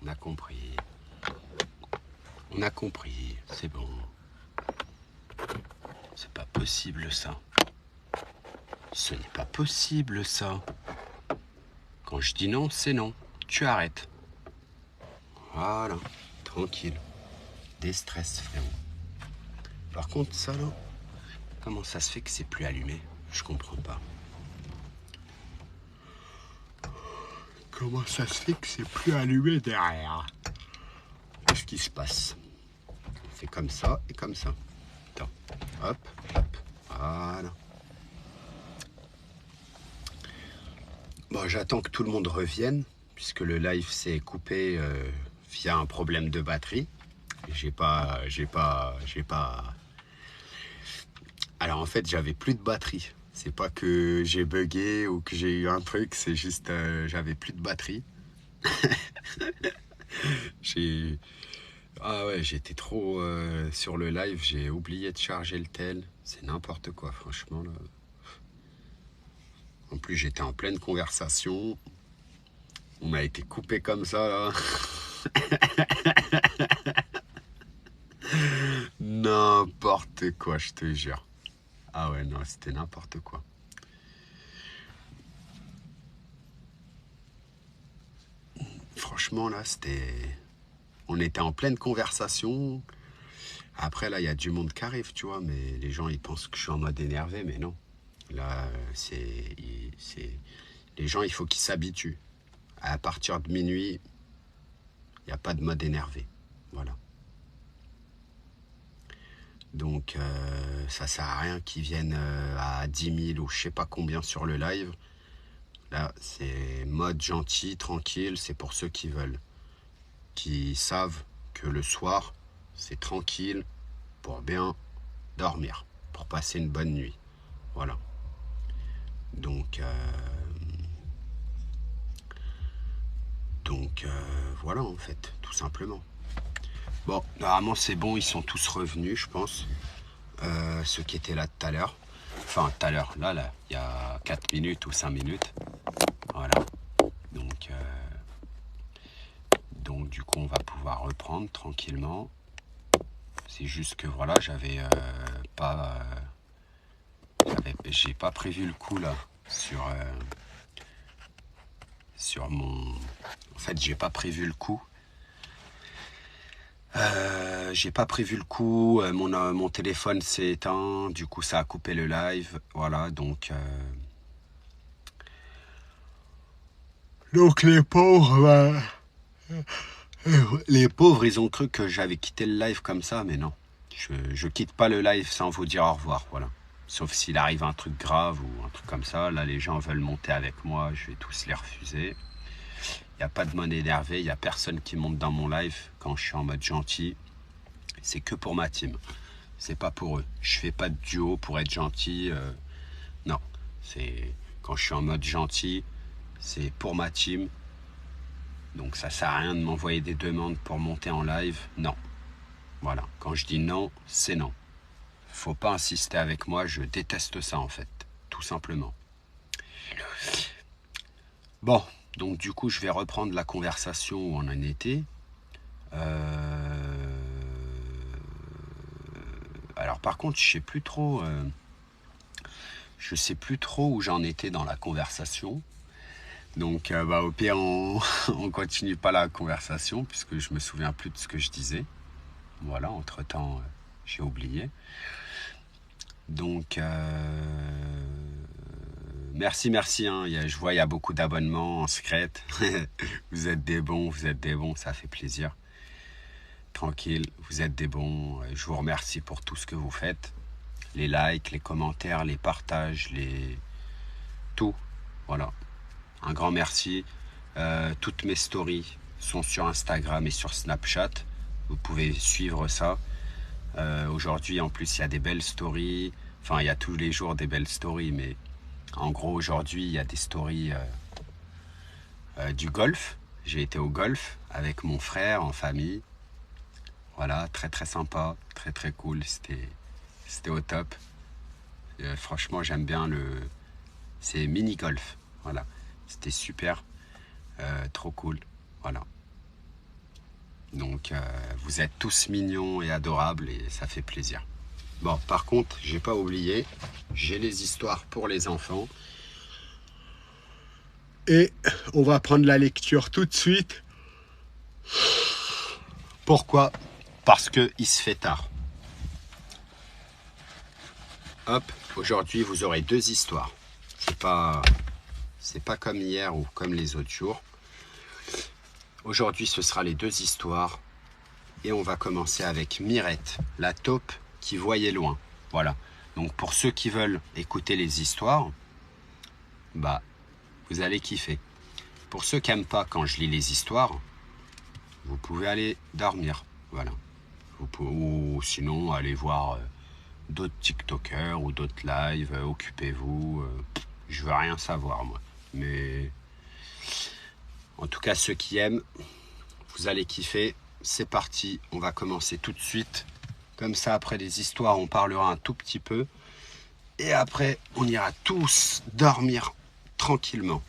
On a compris. On a compris, c'est bon. C'est pas possible ça. Ce n'est pas possible ça. Quand je dis non, c'est non. Tu arrêtes. Voilà, tranquille. Déstress, frérot. Par contre, ça là, comment ça se fait que c'est plus allumé? Je comprends pas. Comment ça se fait que c'est plus allumé derrière? Qu'est-ce qui se passe? On fait comme ça et comme ça. Attends, hop, hop, voilà. Bon, j'attends que tout le monde revienne, puisque le live s'est coupé via un problème de batterie. J'ai pas... Alors en fait, j'avais plus de batterie. C'est pas que j'ai bugué ou que j'ai eu un truc, c'est juste j'avais plus de batterie. Ah ouais, j'étais trop sur le live, j'ai oublié de charger le tel. C'est n'importe quoi, franchement là. En plus, j'étais en pleine conversation. On m'a été coupé comme ça là. N'importe quoi, je te jure. Ah ouais, non, c'était n'importe quoi. Franchement, là, c'était... On était en pleine conversation. Après, là, il y a du monde qui arrive, tu vois, mais les gens, ils pensent que je suis en mode énervé, mais non. Là, c'est... Les gens, il faut qu'ils s'habituent. À partir de minuit, il n'y a pas de mode énervé. Voilà. Donc, ça sert à rien qu'ils viennent à 10 000 ou je sais pas combien sur le live. Là, c'est mode gentil, tranquille. C'est pour ceux qui veulent, qui savent que le soir, c'est tranquille pour bien dormir, pour passer une bonne nuit. Voilà. Donc, voilà en fait, tout simplement. Bon, normalement c'est bon, ils sont tous revenus, je pense. Ceux qui étaient là tout à l'heure. Enfin, tout à l'heure, là, il y a 4 minutes ou 5 minutes. Voilà. Donc du coup, on va pouvoir reprendre tranquillement. C'est juste que voilà, j'ai pas prévu le coup là sur mon. En fait, j'ai pas prévu le coup. J'ai pas prévu le coup. Mon téléphone s'est éteint. Du coup, ça a coupé le live. Voilà, donc. Donc les pauvres, ils ont cru que j'avais quitté le live comme ça, mais non. Je quitte pas le live sans vous dire au revoir, voilà. Sauf s'il arrive un truc grave ou un truc comme ça. Là, les gens veulent monter avec moi, je vais tous les refuser. Il n'y a pas de mode énervé, il n'y a personne qui monte dans mon live quand je suis en mode gentil. C'est que pour ma team. C'est pas pour eux. Je fais pas de duo pour être gentil. Non. C'est quand je suis en mode gentil, c'est pour ma team. Donc ça sert à rien de m'envoyer des demandes pour monter en live. Non. Voilà. Quand je dis non, c'est non. Faut pas insister avec moi, je déteste ça en fait. Tout simplement. Bon, donc du coup je vais reprendre la conversation où on en était. Alors par contre je sais plus trop où j'en étais dans la conversation. Donc au pire on continue pas la conversation puisque je me souviens plus de ce que je disais. Voilà, entre temps j'ai oublié. Donc merci hein. Je vois il y a beaucoup d'abonnements en secret. Vous êtes des bons, ça fait plaisir. Tranquille, vous êtes des bons. Je vous remercie pour tout ce que vous faites. Les likes, les commentaires, les partages, tout. Voilà. Un grand merci. Toutes mes stories sont sur Instagram et sur Snapchat. Vous pouvez suivre ça. Aujourd'hui, en plus, il y a des belles stories. Enfin, il y a tous les jours des belles stories, mais en gros, aujourd'hui, il y a des stories du golf. J'ai été au golf avec mon frère en famille. Voilà, très très sympa, très très cool. C'était au top. Franchement, j'aime bien c'est mini golf. Voilà, c'était super, trop cool. Voilà. Donc vous êtes tous mignons et adorables et ça fait plaisir. Bon, par contre, j'ai pas oublié, j'ai les histoires pour les enfants. Et on va prendre la lecture tout de suite. Pourquoi? Parce qu'il se fait tard. Hop, aujourd'hui vous aurez 2 histoires. C'est pas comme hier ou comme les autres jours. Aujourd'hui ce sera les 2 histoires. Et on va commencer avec Mirette, la taupe qui voyait loin. Voilà. Donc pour ceux qui veulent écouter les histoires, bah vous allez kiffer. Pour ceux qui n'aiment pas quand je lis les histoires, vous pouvez aller dormir. Voilà. Ou sinon aller voir d'autres TikTokers ou d'autres lives. Occupez-vous. Je veux rien savoir moi. Mais en tout cas ceux qui aiment, vous allez kiffer. C'est parti. On va commencer tout de suite. Comme ça après les histoires on parlera un tout petit peu. Et après on ira tous dormir tranquillement.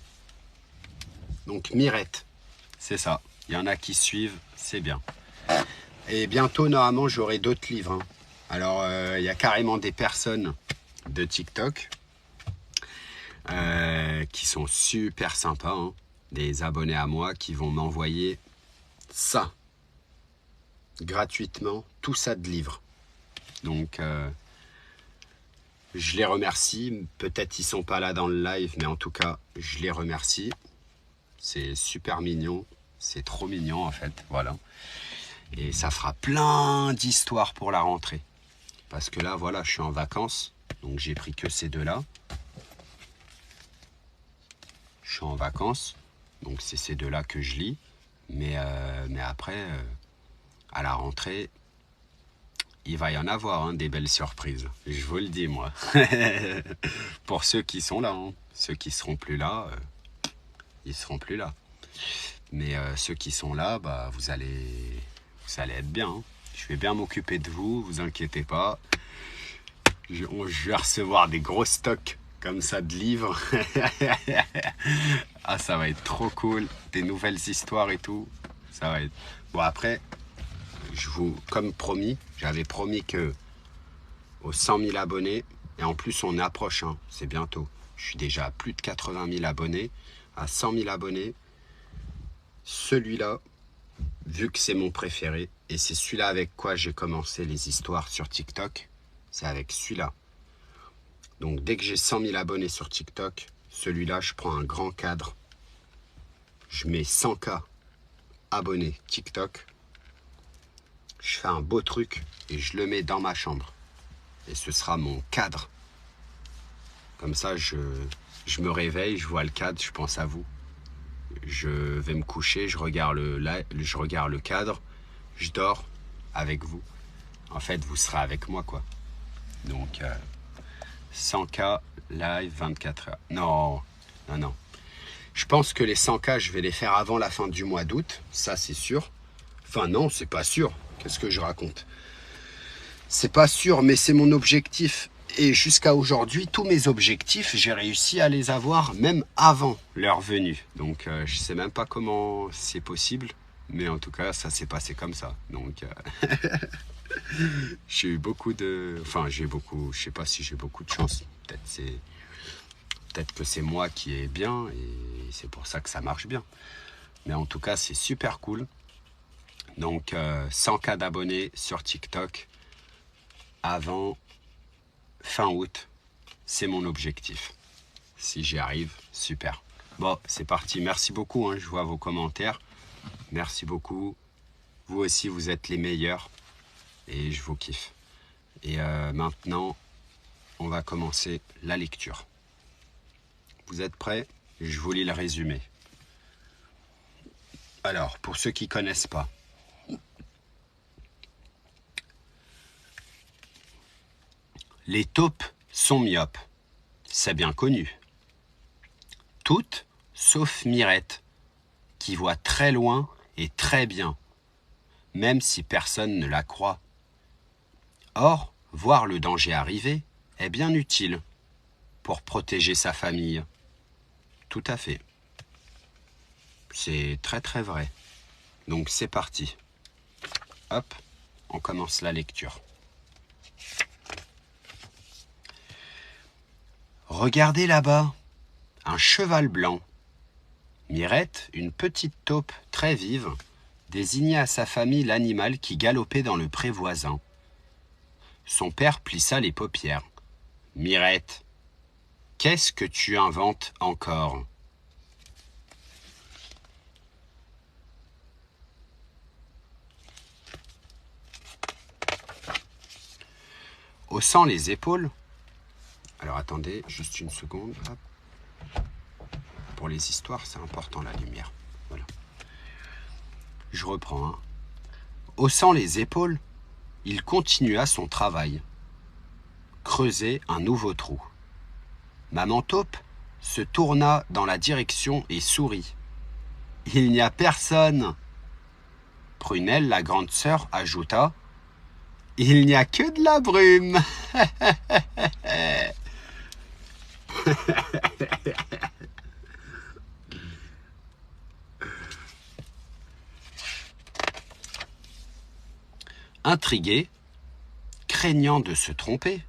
Donc Mirette, c'est ça. Il y en a qui suivent, c'est bien. Et bientôt, normalement, j'aurai d'autres livres. Hein. Alors, il y a carrément des personnes de TikTok qui sont super sympas. Hein. Des abonnés à moi qui vont m'envoyer ça gratuitement, tout ça de livres. Donc, je les remercie. Peut-être ils sont pas là dans le live, mais en tout cas, je les remercie. C'est super mignon. C'est trop mignon, en fait. Voilà. Et ça fera plein d'histoires pour la rentrée. Parce que là, voilà, je suis en vacances. Donc, j'ai pris que ces 2-là. Je suis en vacances. Donc, c'est ces 2-là que je lis. Mais après, à la rentrée, il va y en avoir hein, des belles surprises. Je vous le dis, moi. Pour ceux qui sont là. Hein. Ceux qui seront plus là, ils seront plus là. Mais ceux qui sont là, bah, vous allez être bien. Hein. Je vais bien m'occuper de vous, vous inquiétez pas. Je vais recevoir des gros stocks comme ça de livres. Ah, ça va être trop cool. Des nouvelles histoires et tout. Ça va être... Bon, après, comme promis, j'avais promis que aux 100 000 abonnés, et en plus on approche, hein, c'est bientôt. Je suis déjà à plus de 80 000 abonnés. À 100 000 abonnés, celui-là, vu que c'est mon préféré, et c'est celui-là avec quoi j'ai commencé les histoires sur TikTok, c'est avec celui-là. Donc dès que j'ai 100 000 abonnés sur TikTok, celui-là, je prends un grand cadre, je mets 100K abonnés TikTok, je fais un beau truc et je le mets dans ma chambre. Et ce sera mon cadre. Comme ça, je me réveille, je vois le cadre, je pense à vous. Je vais me coucher, je regarde le cadre, je dors avec vous. En fait, vous serez avec moi, quoi. Donc, 100K live 24 heures. Non. Je pense que les 100K, je vais les faire avant la fin du mois d'août. Ça, c'est sûr. Enfin, non, c'est pas sûr. Qu'est-ce que je raconte? C'est pas sûr, mais c'est mon objectif. Et jusqu'à aujourd'hui, tous mes objectifs, j'ai réussi à les avoir même avant leur venue. Donc, je sais même pas comment c'est possible. Mais en tout cas, ça s'est passé comme ça. Donc, j'ai eu beaucoup de... Enfin, je sais pas si j'ai beaucoup de chance. Peut-être que c'est moi qui est bien et c'est pour ça que ça marche bien. Mais en tout cas, c'est super cool. Donc, 100K d'abonnés sur TikTok avant fin août, c'est mon objectif. Si j'y arrive, super. Bon, c'est parti. Merci beaucoup. Hein. Je vois vos commentaires. Merci beaucoup. Vous aussi, vous êtes les meilleurs. Et je vous kiffe. Et maintenant, on va commencer la lecture. Vous êtes prêts? Je vous lis le résumé. Alors, pour ceux qui ne connaissent pas, les taupes sont myopes. C'est bien connu. Toutes, sauf Mirette, qui voit très loin et très bien, même si personne ne la croit. Or, voir le danger arriver est bien utile pour protéger sa famille. Tout à fait. C'est très très vrai. Donc c'est parti. Hop, on commence la lecture. Regardez là-bas, un cheval blanc. Mirette, une petite taupe très vive, désignait à sa famille l'animal qui galopait dans le pré voisin. Son père plissa les paupières. « Mirette, qu'est-ce que tu inventes encore ?» Haussant les épaules, alors attendez, juste une seconde. Hop. Pour les histoires, c'est important la lumière. Voilà. Je reprends. Hein. Haussant les épaules, il continua son travail. Creuser un nouveau trou. Maman taupe se tourna dans la direction et sourit. « Il n'y a personne !» Prunelle, la grande sœur, ajouta. « Il n'y a que de la brume !» Intriguée, craignant de se tromper,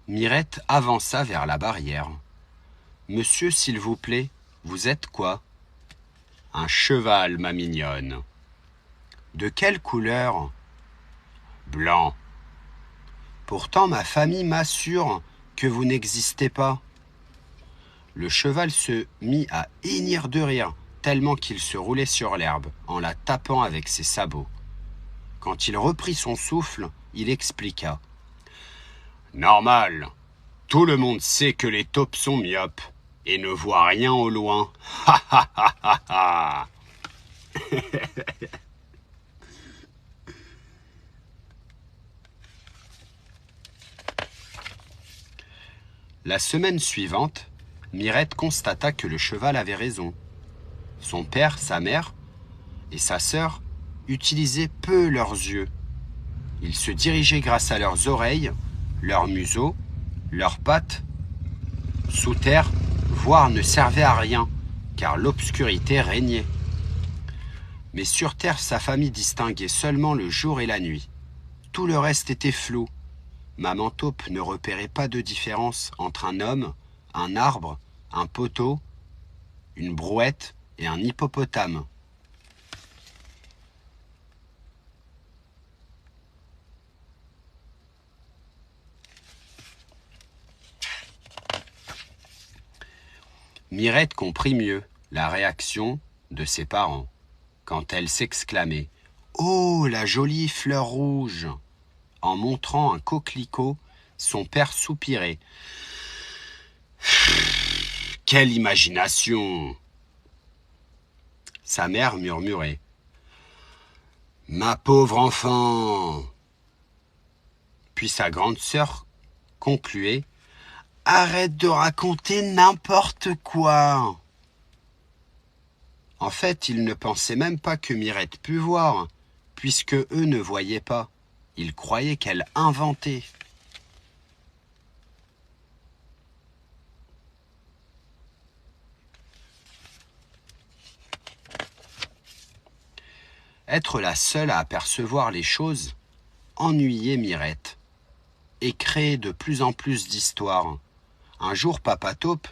Mirette avança vers la barrière. « Monsieur, s'il vous plaît, vous êtes quoi ?»« Un cheval, ma mignonne. »« De quelle couleur ?»« Blanc. »« Pourtant, ma famille m'assure que vous n'existez pas. » Le cheval se mit à hennir de rire, tellement qu'il se roulait sur l'herbe, en la tapant avec ses sabots. Quand il reprit son souffle, il expliqua. « Normal, tout le monde sait que les taupes sont myopes et ne voient rien au loin. Ha ha ha ha ha !» La semaine suivante, Mirette constata que le cheval avait raison. Son père, sa mère et sa sœur utilisaient peu leurs yeux. Ils se dirigeaient grâce à leurs oreilles, leurs museaux, leurs pattes. Sous terre, voir ne servait à rien, car l'obscurité régnait. Mais sur terre, sa famille distinguait seulement le jour et la nuit. Tout le reste était flou. Maman taupe ne repérait pas de différence entre un homme, un arbre, un poteau, une brouette et un hippopotame. Mirette comprit mieux la réaction de ses parents quand elle s'exclamait « Oh, la jolie fleur rouge !» En montrant un coquelicot, son père soupirait. « Quelle imagination !» Sa mère murmurait. « Ma pauvre enfant !» Puis sa grande sœur concluait. « Arrête de raconter n'importe quoi !» En fait, ils ne pensaient même pas que Mirette pût voir, puisque eux ne voyaient pas. Ils croyaient qu'elle inventait. Être la seule à apercevoir les choses ennuyait Mirette et créait de plus en plus d'histoires. Un jour, Papa Taupe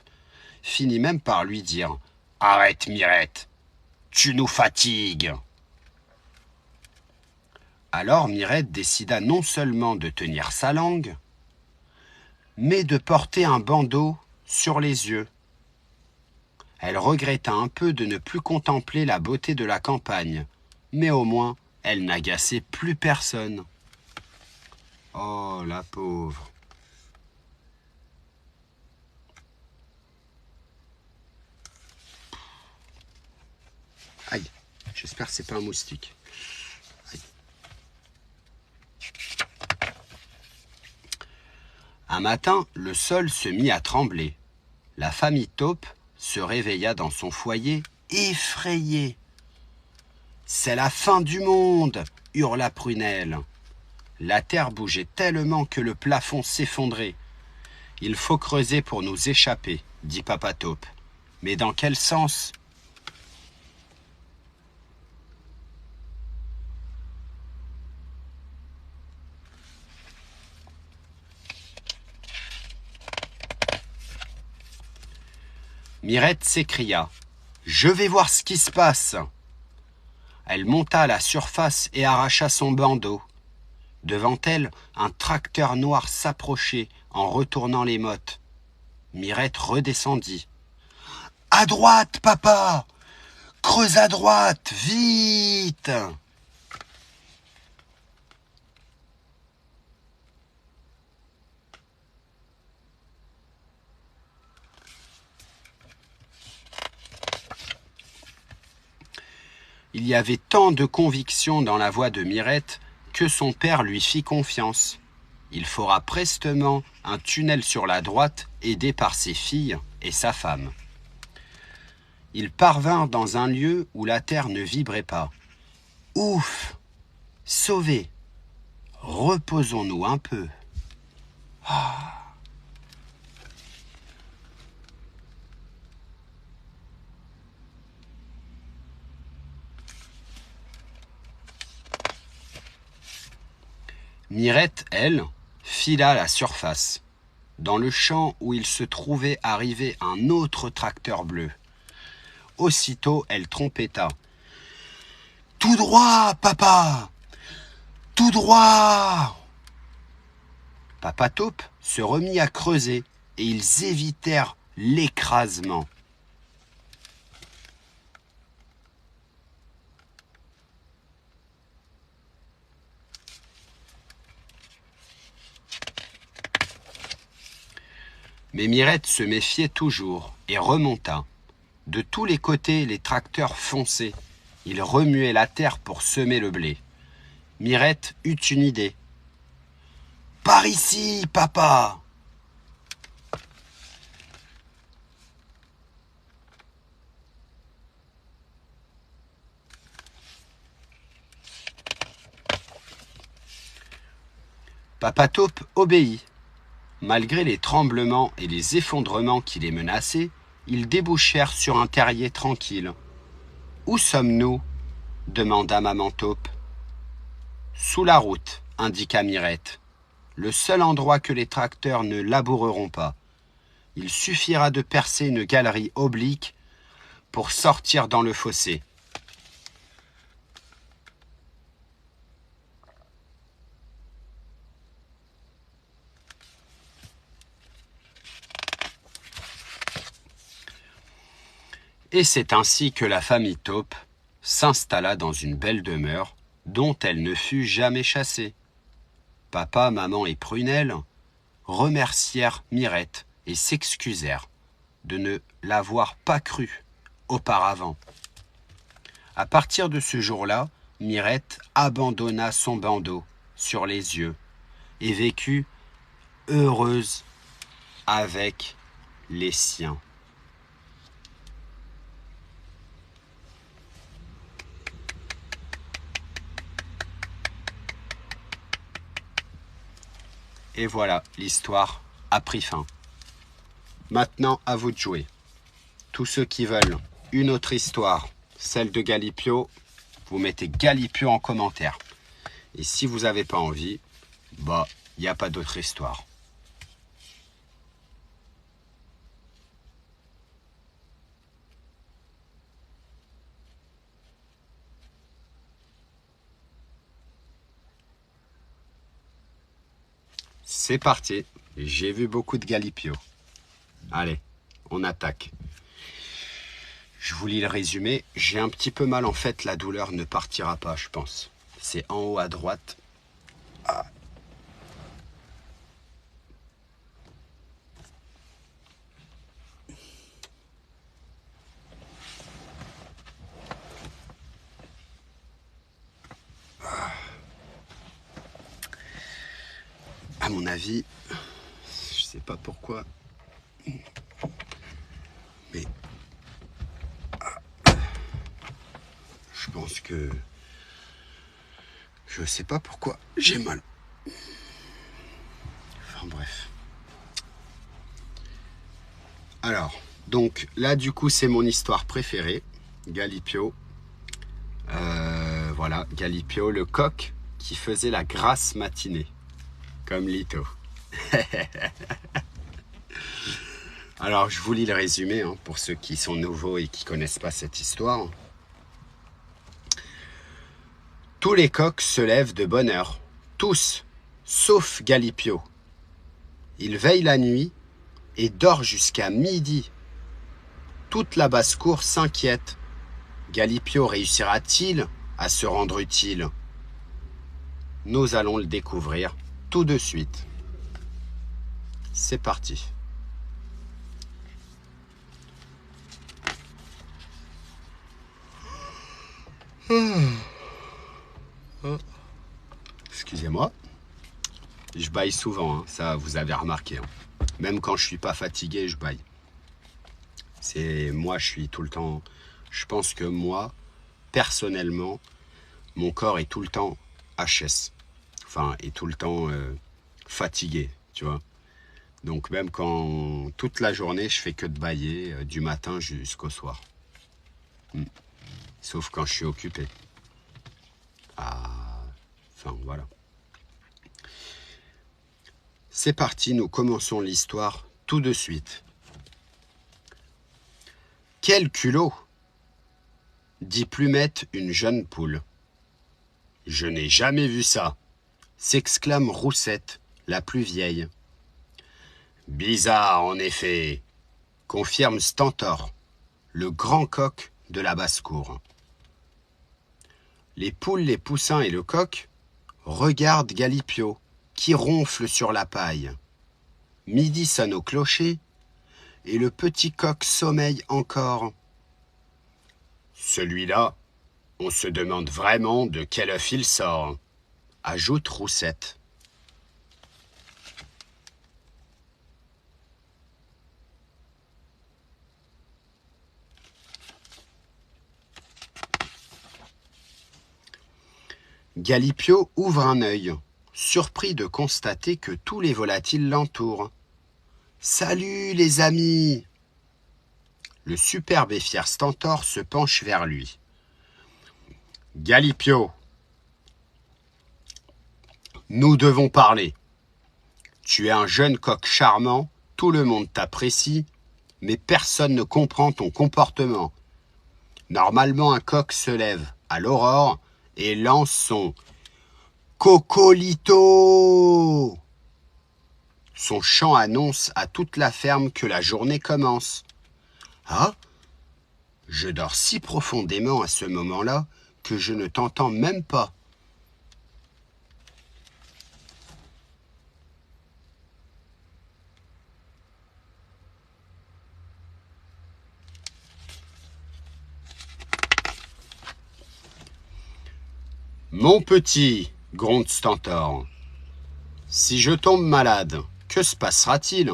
finit même par lui dire « Arrête, Mirette, tu nous fatigues !» Alors Mirette décida non seulement de tenir sa langue, mais de porter un bandeau sur les yeux. Elle regretta un peu de ne plus contempler la beauté de la campagne, mais au moins elle n'agaçait plus personne. Oh, la pauvre. Aïe, j'espère que c'est pas un moustique. Aïe. Un matin, le sol se mit à trembler. La famille taupe se réveilla dans son foyer, effrayée. « C'est la fin du monde !» hurla Prunelle. La terre bougeait tellement que le plafond s'effondrait. « Il faut creuser pour nous échapper, » dit Papa Taupe. « Mais dans quel sens ?» Mirette s'écria. « Je vais voir ce qui se passe !» Elle monta à la surface et arracha son bandeau. Devant elle, un tracteur noir s'approchait en retournant les mottes. Mirette redescendit. « À droite, papa! Creuse à droite, vite !» Il y avait tant de conviction dans la voix de Mirette que son père lui fit confiance. Il fora prestement un tunnel sur la droite, aidé par ses filles et sa femme. Ils parvinrent dans un lieu où la terre ne vibrait pas. « Ouf! Sauvés! Reposons-nous un peu. » Mirette, elle, fila à la surface. Dans le champ où il se trouvait arrivait un autre tracteur bleu. Aussitôt, elle trompetta. « Tout droit, papa! Tout droit !» Papa Taupe se remit à creuser et ils évitèrent l'écrasement. Mais Mirette se méfiait toujours et remonta. De tous les côtés, les tracteurs fonçaient. Ils remuaient la terre pour semer le blé. Mirette eut une idée. « Par ici, papa !» Papa Taupe obéit. Malgré les tremblements et les effondrements qui les menaçaient, ils débouchèrent sur un terrier tranquille. « Où sommes-nous » demanda maman Taupe. « Sous la route » indiqua Mirette. « Le seul endroit que les tracteurs ne laboureront pas. Il suffira de percer une galerie oblique pour sortir dans le fossé. » Et c'est ainsi que la famille Taupe s'installa dans une belle demeure dont elle ne fut jamais chassée. Papa, maman et Prunelle remercièrent Mirette et s'excusèrent de ne l'avoir pas crue auparavant. À partir de ce jour-là, Mirette abandonna son bandeau sur les yeux et vécut heureuse avec les siens. Et voilà, l'histoire a pris fin. Maintenant, à vous de jouer. Tous ceux qui veulent une autre histoire, celle de Galipio, vous mettez Galipio en commentaire. Et si vous n'avez pas envie, bah, il n'y a pas d'autre histoire. C'est parti, j'ai vu beaucoup de Galipio. Allez, on attaque. Je vous lis le résumé. J'ai un petit peu mal en fait, la douleur ne partira pas, je pense. C'est en haut à droite. Ah. À mon avis, je sais pas pourquoi, mais je pense que je sais pas pourquoi j'ai mal. Enfin bref. Alors, donc là du coup c'est mon histoire préférée, Galipio. Voilà, Galipio, le coq qui faisait la grasse matinée. Comme Lito. Alors, je vous lis le résumé hein, pour ceux qui sont nouveaux et qui ne connaissent pas cette histoire. Tous les coqs se lèvent de bonne heure, tous, sauf Galipio. Il veille la nuit et dort jusqu'à midi. Toute la basse-cour s'inquiète. Galipio réussira-t-il à se rendre utile? Nous allons le découvrir tout de suite. C'est parti. Excusez-moi. Je bâille souvent, hein. Ça vous avez remarqué. Hein. Même quand je suis pas fatigué, je bâille. Moi, je suis tout le temps... Je pense que moi, personnellement, mon corps est tout le temps HS. Enfin, est tout le temps fatigué, tu vois. Donc même quand toute la journée, je fais que de bâiller du matin jusqu'au soir. Sauf quand je suis occupé. Enfin, voilà. C'est parti, nous commençons l'histoire tout de suite. Quel culot! Dit Plumette, une jeune poule. Je n'ai jamais vu ça, s'exclame Roussette, la plus vieille. Bizarre, en effet, confirme Stentor, le grand coq de la basse-cour. Les poules, les poussins et le coq regardent Galipio, qui ronfle sur la paille. Midi sonne au clocher, et le petit coq sommeille encore. Celui-là, on se demande vraiment de quel œuf il sort, ajoute Roussette. Galipio ouvre un œil, surpris de constater que tous les volatiles l'entourent. « Salut les amis !» Le superbe et fier Stentor se penche vers lui. « Galipio, nous devons parler. Tu es un jeune coq charmant, tout le monde t'apprécie, mais personne ne comprend ton comportement. Normalement, un coq se lève à l'aurore et lance son « Cocolito !» Son chant annonce à toute la ferme que la journée commence. Ah, je dors si profondément à ce moment-là que je ne t'entends même pas. Mon petit, gronde Stentor, si je tombe malade, que se passera-t-il?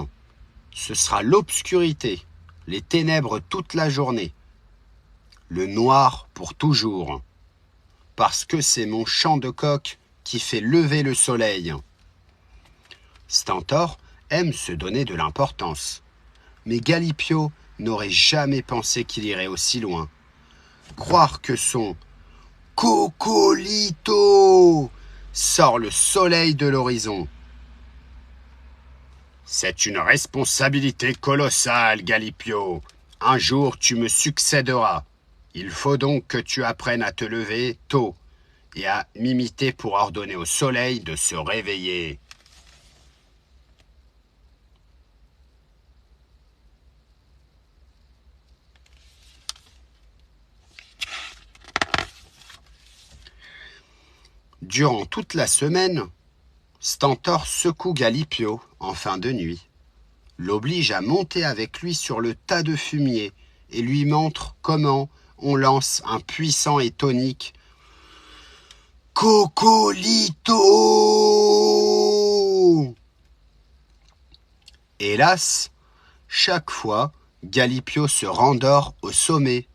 Ce sera l'obscurité, les ténèbres toute la journée, le noir pour toujours, parce que c'est mon chant de coq qui fait lever le soleil. Stentor aime se donner de l'importance, mais Galipio n'aurait jamais pensé qu'il irait aussi loin. Croire que son Cocolito sort le soleil de l'horizon. C'est une responsabilité colossale, Galipio. Un jour, tu me succéderas. Il faut donc que tu apprennes à te lever tôt et à m'imiter pour ordonner au soleil de se réveiller. Durant toute la semaine, Stentor secoue Galipio en fin de nuit, l'oblige à monter avec lui sur le tas de fumier et lui montre comment on lance un puissant et tonique « Cocolito !» Hélas, chaque fois, Galipio se rendort au sommet.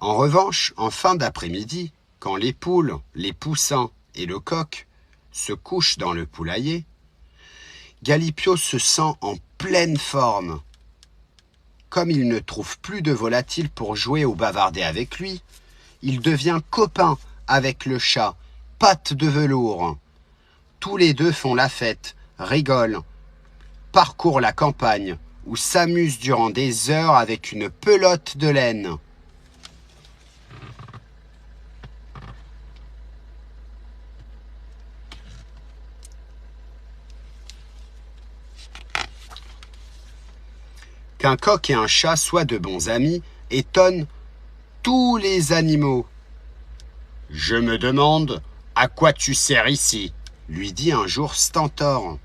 En revanche, en fin d'après-midi, quand les poules, les poussins et le coq se couchent dans le poulailler, Galipio se sent en pleine forme. Comme il ne trouve plus de volatile pour jouer ou bavarder avec lui, il devient copain avec le chat, Patte de velours. Tous les deux font la fête, rigolent, parcourent la campagne ou s'amusent durant des heures avec une pelote de laine. Qu'un coq et un chat soient de bons amis étonne tous les animaux. « Je me demande à quoi tu sers ici ?» lui dit un jour Stentor.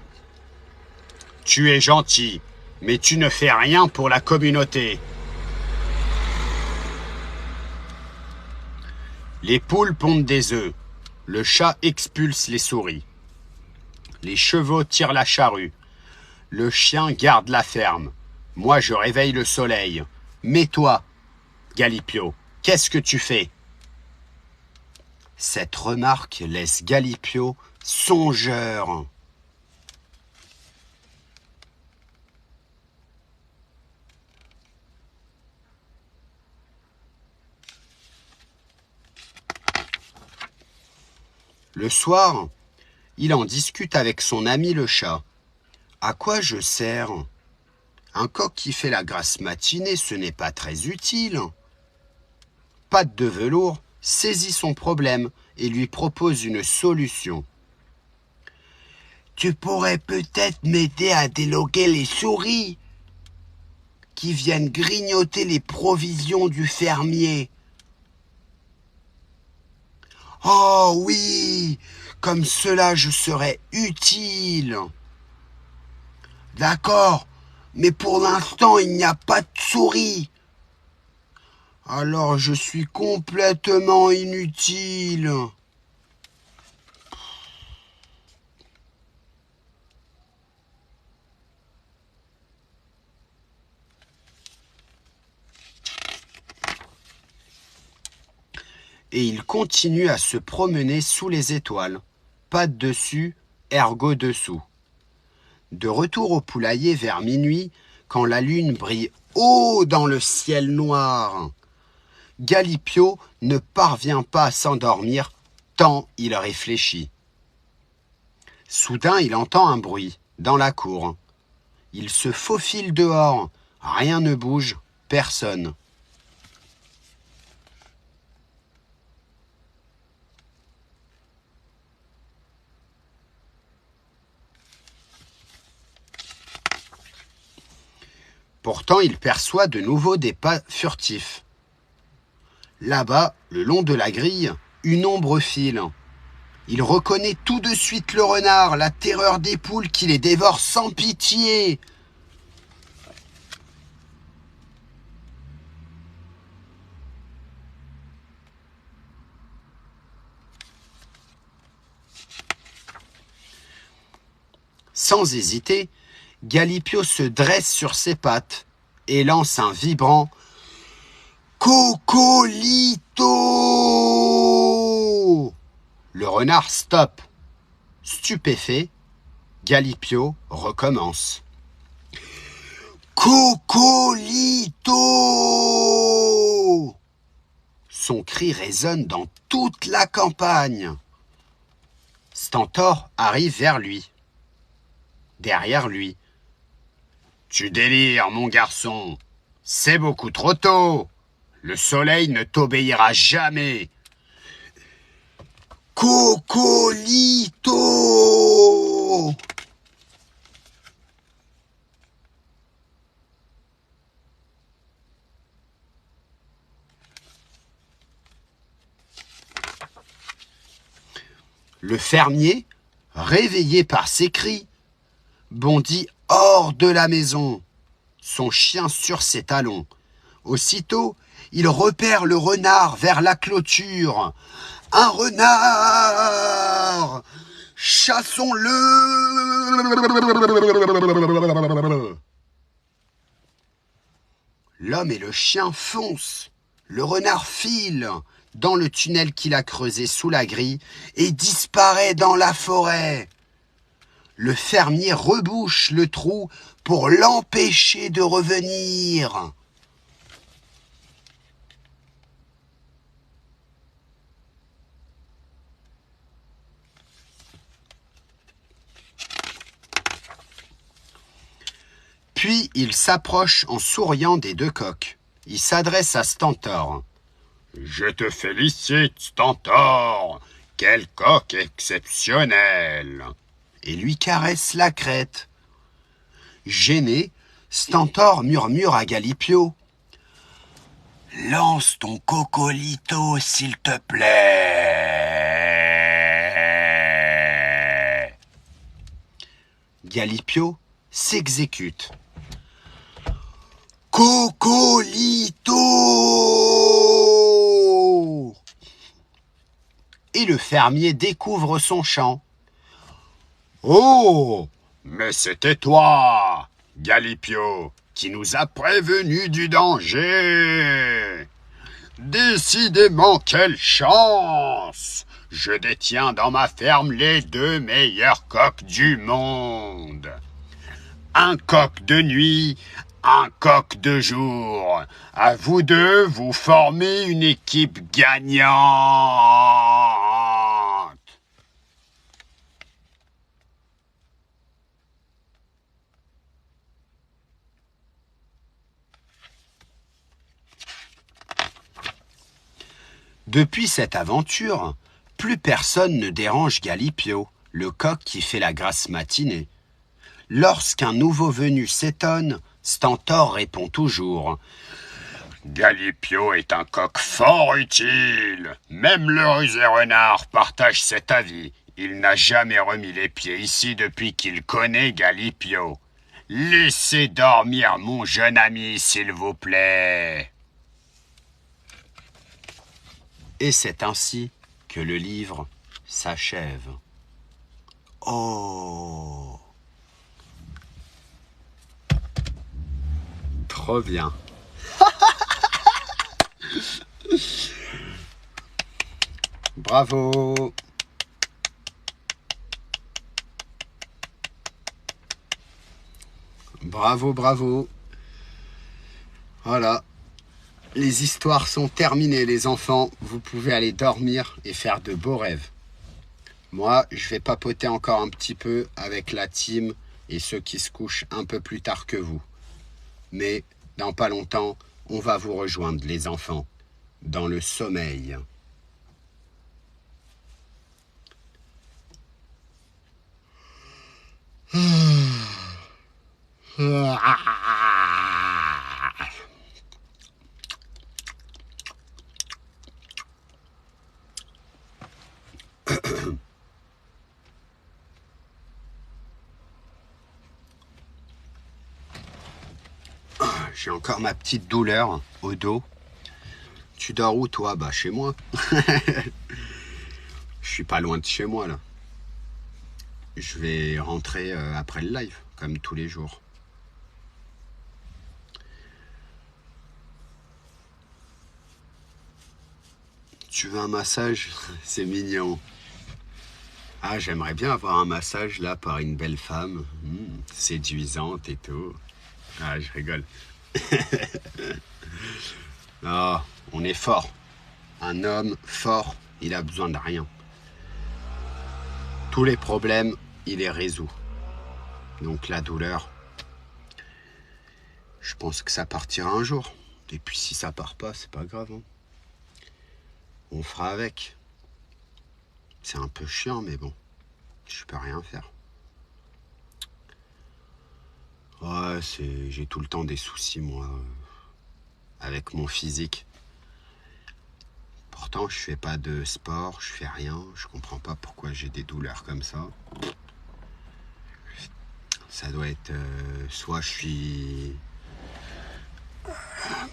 « Tu es gentil, mais tu ne fais rien pour la communauté. » Les poules pondent des œufs, le chat expulse les souris. Les chevaux tirent la charrue, le chien garde la ferme. Moi je réveille le soleil. Mais toi, Galipio, qu'est-ce que tu fais ? Cette remarque laisse Galipio songeur. Le soir, il en discute avec son ami le chat. « À quoi je sers ? Un coq qui fait la grasse matinée, ce n'est pas très utile. » Patte de velours saisit son problème et lui propose une solution. « Tu pourrais peut-être m'aider à déloguer les souris qui viennent grignoter les provisions du fermier. » « Oh oui, comme cela je serais utile. » « D'accord, mais pour l'instant il n'y a pas de souris. » « Alors je suis complètement inutile. » Et il continue à se promener sous les étoiles, pattes dessus, ergot dessous. De retour au poulailler vers minuit, quand la lune brille haut dans le ciel noir, Galipio ne parvient pas à s'endormir tant il réfléchit. Soudain, il entend un bruit dans la cour. Il se faufile dehors, rien ne bouge, personne. Pourtant, il perçoit de nouveau des pas furtifs. Là-bas, le long de la grille, une ombre file. Il reconnaît tout de suite le renard, la terreur des poules qui les dévore sans pitié. Sans hésiter, Galipio se dresse sur ses pattes et lance un vibrant « Cocolito !» Le renard stoppe. Stupéfait, Galipio recommence. « Cocolito !» Son cri résonne dans toute la campagne. Stentor arrive vers lui. Derrière lui. « Tu délires, mon garçon. C'est beaucoup trop tôt. Le soleil ne t'obéira jamais. » Cocolito ! Le fermier, réveillé par ces cris, bondit hors de la maison, son chien sur ses talons. Aussitôt, il repère le renard vers la clôture. « Un renard ! Chassons-le !» L'homme et le chien foncent. Le renard file dans le tunnel qu'il a creusé sous la grille et disparaît dans la forêt. Le fermier rebouche le trou pour l'empêcher de revenir. Puis il s'approche en souriant des deux coqs. Il s'adresse à Stentor. « Je te félicite, Stentor. Quel coq exceptionnel !» Et lui caresse la crête. Gêné, Stentor murmure à Galipio. « Lance ton cocolito, s'il te plaît !» Galipio s'exécute. Cocolito! Et le fermier découvre son chant. Oh! Mais c'était toi, Galipio, qui nous a prévenus du danger. Décidément, quelle chance! Je détiens dans ma ferme les 2 meilleurs coqs du monde. Un coq de nuit, un coq de jour. À vous deux, vous formez une équipe gagnante. Depuis cette aventure, plus personne ne dérange Galipio, le coq qui fait la grasse matinée. Lorsqu'un nouveau venu s'étonne, Stentor répond toujours. Galipio est un coq fort utile. Même le rusé renard partage cet avis. Il n'a jamais remis les pieds ici depuis qu'il connaît Galipio. Laissez dormir mon jeune ami, s'il vous plaît. Et c'est ainsi que le livre s'achève. Oh! Trop bien. Bravo. Bravo, bravo. Voilà. Les histoires sont terminées, les enfants. Vous pouvez aller dormir et faire de beaux rêves. Moi, je vais papoter encore un petit peu avec la team et ceux qui se couchent un peu plus tard que vous. Mais dans pas longtemps, on va vous rejoindre, les enfants, dans le sommeil. J'ai encore ma petite douleur au dos. Tu dors où, toi? Bah, chez moi. Je suis pas loin de chez moi, là. Je vais rentrer après le live, comme tous les jours. Tu veux un massage? C'est mignon. Ah, j'aimerais bien avoir un massage, là, par une belle femme. Séduisante et tout. Ah, je rigole. Ah, on est fort. Un homme fort, il a besoin de rien. Tous les problèmes, il les résout. Donc la douleur, je pense que ça partira un jour. Et puis si ça part pas, c'est pas grave. Hein. On fera avec. C'est un peu chiant, mais bon, je peux rien faire. Ouais, j'ai tout le temps des soucis, moi, avec mon physique. Pourtant, je fais pas de sport, je fais rien. Je comprends pas pourquoi j'ai des douleurs comme ça. Ça doit être... soit je suis...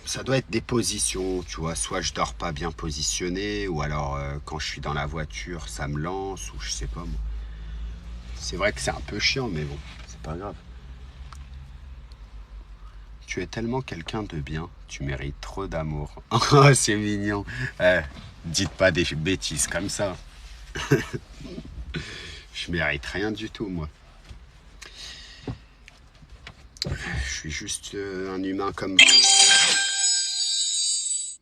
Ça doit être des positions, tu vois. Soit je dors pas bien positionné, ou alors quand je suis dans la voiture, ça me lance, ou je sais pas, moi. C'est vrai que c'est un peu chiant, mais bon, c'est pas grave. Tu es tellement quelqu'un de bien, tu mérites trop d'amour. Oh, c'est mignon. Dites pas des bêtises comme ça. Je mérite rien du tout, moi. Je suis juste un humain comme vous.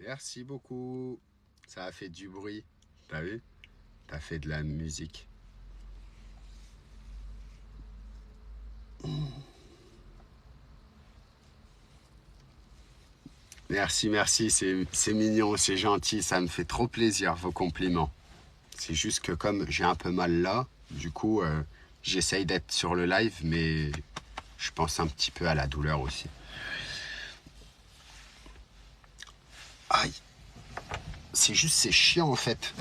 Merci beaucoup. Ça a fait du bruit. T'as vu? T'as fait de la musique. Merci, merci, c'est mignon, c'est gentil, ça me fait trop plaisir, vos compliments. C'est juste que comme j'ai un peu mal là, du coup, j'essaye d'être sur le live, mais je pense un petit peu à la douleur aussi. Aïe, c'est juste, c'est chiant en fait.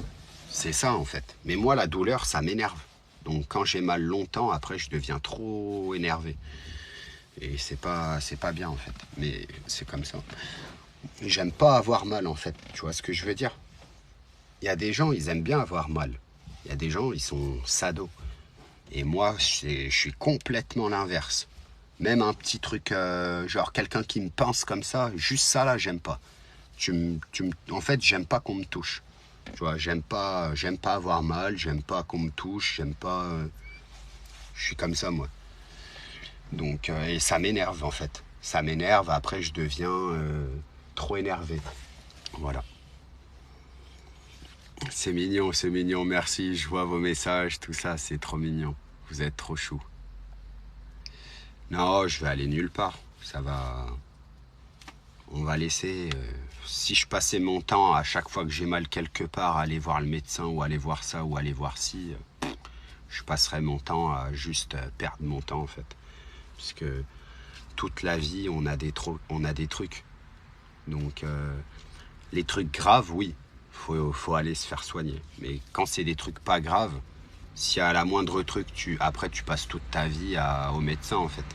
C'est ça en fait. Mais moi, la douleur, ça m'énerve. Donc quand j'ai mal longtemps, après, je deviens trop énervé. Et c'est pas bien en fait. Mais c'est comme ça. J'aime pas avoir mal en fait. Tu vois ce que je veux dire? Il y a des gens, ils aiment bien avoir mal. Il y a des gens, ils sont sados. Et moi, je suis complètement l'inverse. Même un petit truc, genre quelqu'un qui me pince comme ça, juste ça là, j'aime pas. En fait, j'aime pas qu'on me touche. Tu vois, j'aime pas avoir mal, j'aime pas qu'on me touche, j'aime pas. Je suis comme ça moi. Donc, et ça m'énerve en fait. Ça m'énerve. Après, je deviens trop énervé. Voilà. C'est mignon. Merci. Je vois vos messages, tout ça, c'est trop mignon. Vous êtes trop chou. Non, je vais aller nulle part. Ça va. On va laisser. Si je passais mon temps à chaque fois que j'ai mal quelque part, à aller voir le médecin ou aller voir ça ou aller voir ci, je passerais mon temps à juste perdre mon temps en fait. Parce que toute la vie, on a des trucs. Donc, les trucs graves, oui, faut aller se faire soigner. Mais quand c'est des trucs pas graves, si à la moindre truc, après tu passes toute ta vie au médecin en fait.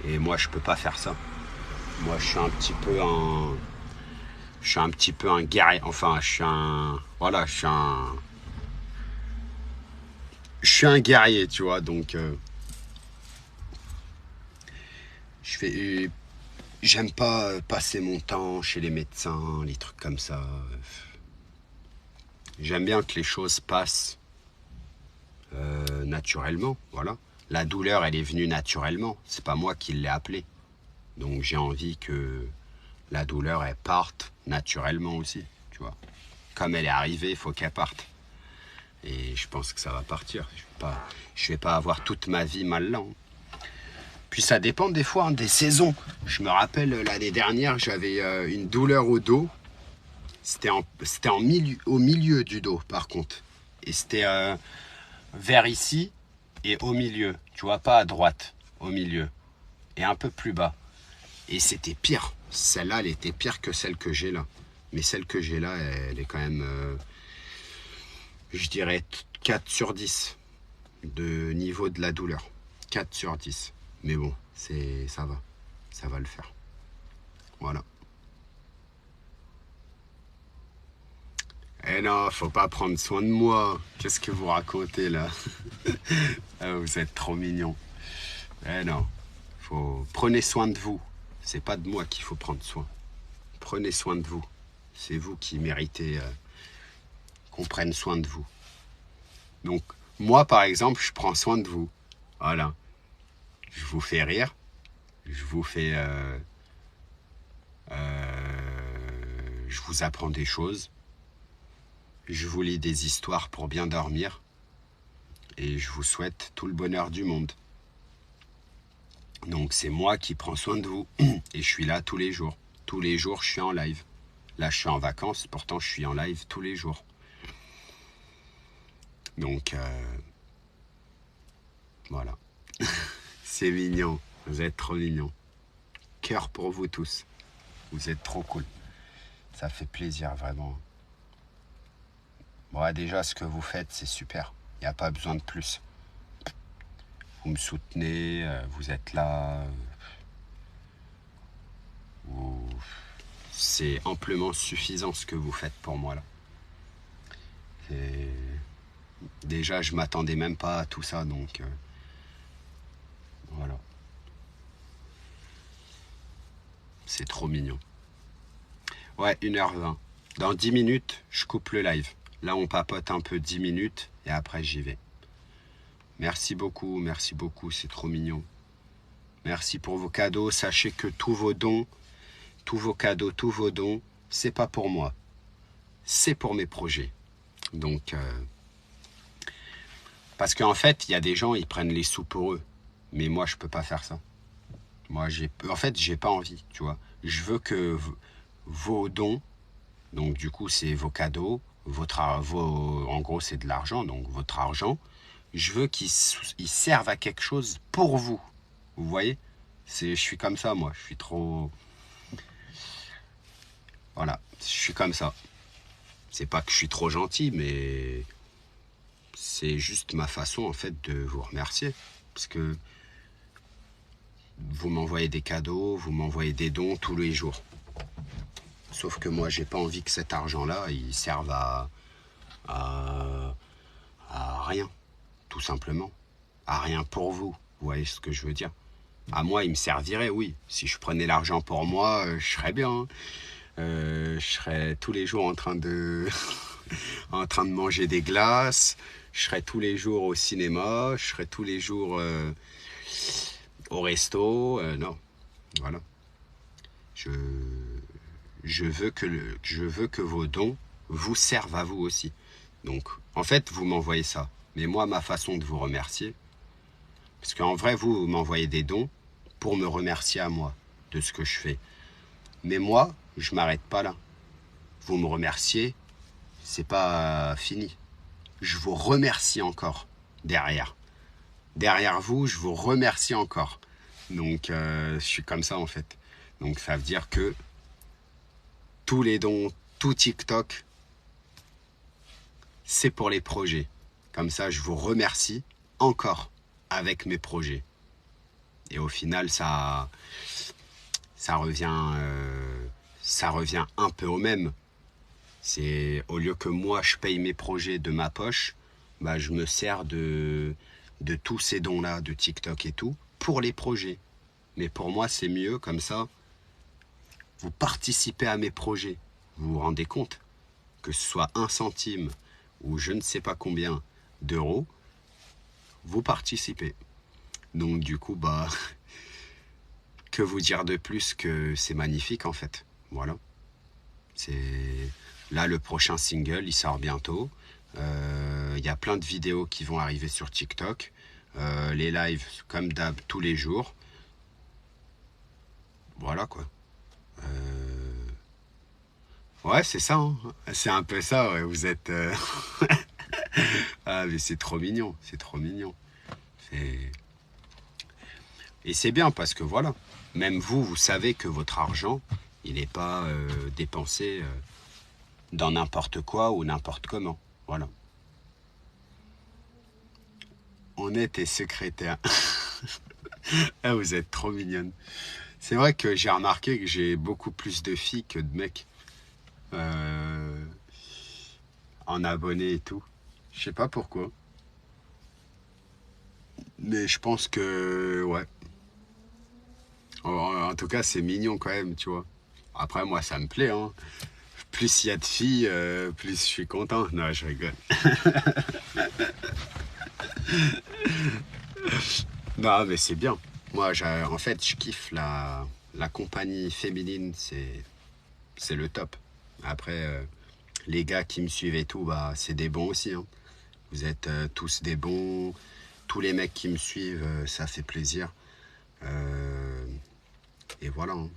Et moi, je peux pas faire ça. Moi, je suis un petit peu un guerrier. Enfin, voilà, je suis un guerrier, tu vois. Donc, je fais, j'aime pas passer mon temps chez les médecins, les trucs comme ça. J'aime bien que les choses passent naturellement, voilà. La douleur, elle est venue naturellement. C'est pas moi qui l'ai appelée. Donc, j'ai envie que la douleur, elle parte naturellement aussi, tu vois. Comme elle est arrivée, il faut qu'elle parte. Et je pense que ça va partir. Je vais pas avoir toute ma vie mal là. Puis ça dépend des fois, hein, des saisons. Je me rappelle l'année dernière, j'avais une douleur au dos. Au milieu du dos, par contre. Et c'était vers ici et au milieu. Tu vois, pas à droite, au milieu. Et un peu plus bas. Et c'était pire. Celle-là, elle était pire que celle que j'ai là. Mais celle que j'ai là, elle est quand même, je dirais, 4 sur 10 de niveau de la douleur. 4 sur 10. Mais bon, ça va. Ça va le faire. Voilà. Eh non, faut pas prendre soin de moi. Qu'est-ce que vous racontez là? Ah, vous êtes trop mignon. Eh non, prenez soin de vous. C'est pas de moi qu'il faut prendre soin. Prenez soin de vous. C'est vous qui méritez qu'on prenne soin de vous. Donc, moi, par exemple, je prends soin de vous. Voilà. Je vous fais rire. Je vous fais... je vous apprends des choses. Je vous lis des histoires pour bien dormir. Et je vous souhaite tout le bonheur du monde. Donc, c'est moi qui prends soin de vous. Et je suis là tous les jours. Tous les jours, je suis en live. Là, je suis en vacances. Pourtant, je suis en live tous les jours. Donc, voilà. C'est mignon. Vous êtes trop mignons. Cœur pour vous tous. Vous êtes trop cool. Ça fait plaisir, vraiment. Bon, déjà, ce que vous faites, c'est super. Il n'y a pas besoin de plus. Vous me soutenez, vous êtes là. C'est amplement suffisant ce que vous faites pour moi, là. Et déjà, je m'attendais même pas à tout ça, donc voilà. C'est trop mignon. Ouais, 1h20. Dans 10 minutes, je coupe le live. Là, on papote un peu 10 minutes et après, j'y vais. Merci beaucoup, c'est trop mignon. Merci pour vos cadeaux. Sachez que tous vos dons, tous vos cadeaux, tous vos dons, c'est pas pour moi. C'est pour mes projets. Donc, parce qu'en fait, il y a des gens, ils prennent les sous pour eux. Mais moi, je peux pas faire ça. Moi, en fait, j'ai pas envie, tu vois. Je veux que vos dons, donc du coup, c'est vos cadeaux, en gros, c'est de l'argent, donc votre argent, je veux qu'il serve à quelque chose pour vous. Vous voyez? Je suis comme ça, moi. Je suis trop... Voilà, je suis comme ça. C'est pas que je suis trop gentil, mais c'est juste ma façon, en fait, de vous remercier. Parce que vous m'envoyez des cadeaux, vous m'envoyez des dons tous les jours. Sauf que moi, j'ai pas envie que cet argent-là, il serve à, à rien, tout simplement. À rien pour vous. Vous voyez ce que je veux dire? À moi, il me servirait, oui. Si je prenais l'argent pour moi, je serais bien. Hein. Je serais tous les jours en train de, en train de manger des glaces. Je serais tous les jours au cinéma. Je serais tous les jours au resto. Non, voilà. Je, je veux que vos dons vous servent à vous aussi. Donc, en fait, vous m'envoyez ça. Mais moi, ma façon de vous remercier, parce qu'en vrai, vous m'envoyez des dons pour me remercier à moi de ce que je fais. Mais moi, je m'arrête pas là. Vous me remerciez, c'est pas fini. Je vous remercie encore derrière. Derrière vous, je vous remercie encore. Donc, je suis comme ça en fait. Donc, ça veut dire que tous les dons, tout TikTok, c'est pour les projets. Comme ça, je vous remercie encore avec mes projets. Et au final, ça revient un peu au même. C'est au lieu que moi je paye mes projets de ma poche, bah je me sers de tous ces dons-là, de TikTok et tout, pour les projets. Mais pour moi, c'est mieux comme ça. Vous participez à mes projets. Vous vous rendez compte? Que ce soit 1 centime ou je ne sais pas combien d'euros, vous participez. Donc du coup, bah, que vous dire de plus que c'est magnifique en fait. Voilà. C'est là le prochain single, il sort bientôt. Il y a plein de vidéos qui vont arriver sur TikTok. Les lives comme d'hab tous les jours. Voilà quoi. Ouais, c'est ça. Hein. C'est un peu ça. Ouais. Vous êtes. Ah mais c'est trop mignon. C'est trop mignon. C'est... Et c'est bien parce que voilà. Même vous, vous savez que votre argent, il n'est pas dépensé dans n'importe quoi ou n'importe comment. Voilà. Honnête et secrétaire. Ah, vous êtes trop mignonne. C'est vrai que j'ai remarqué que j'ai beaucoup plus de filles que de mecs euh, en abonnés et tout. Je sais pas pourquoi. Mais je pense que, ouais. En tout cas, c'est mignon quand même, tu vois. Après, moi, ça me plaît, hein. Plus il y a de filles, plus je suis content. Non, je rigole. Non, mais c'est bien. Moi, en fait, je kiffe la compagnie féminine, c'est le top. Après, les gars qui me suivent et tout, bah, c'est des bons aussi. Hein. Vous êtes tous des bons. Tous les mecs qui me suivent, ça fait plaisir. Euh, et voilà, hein,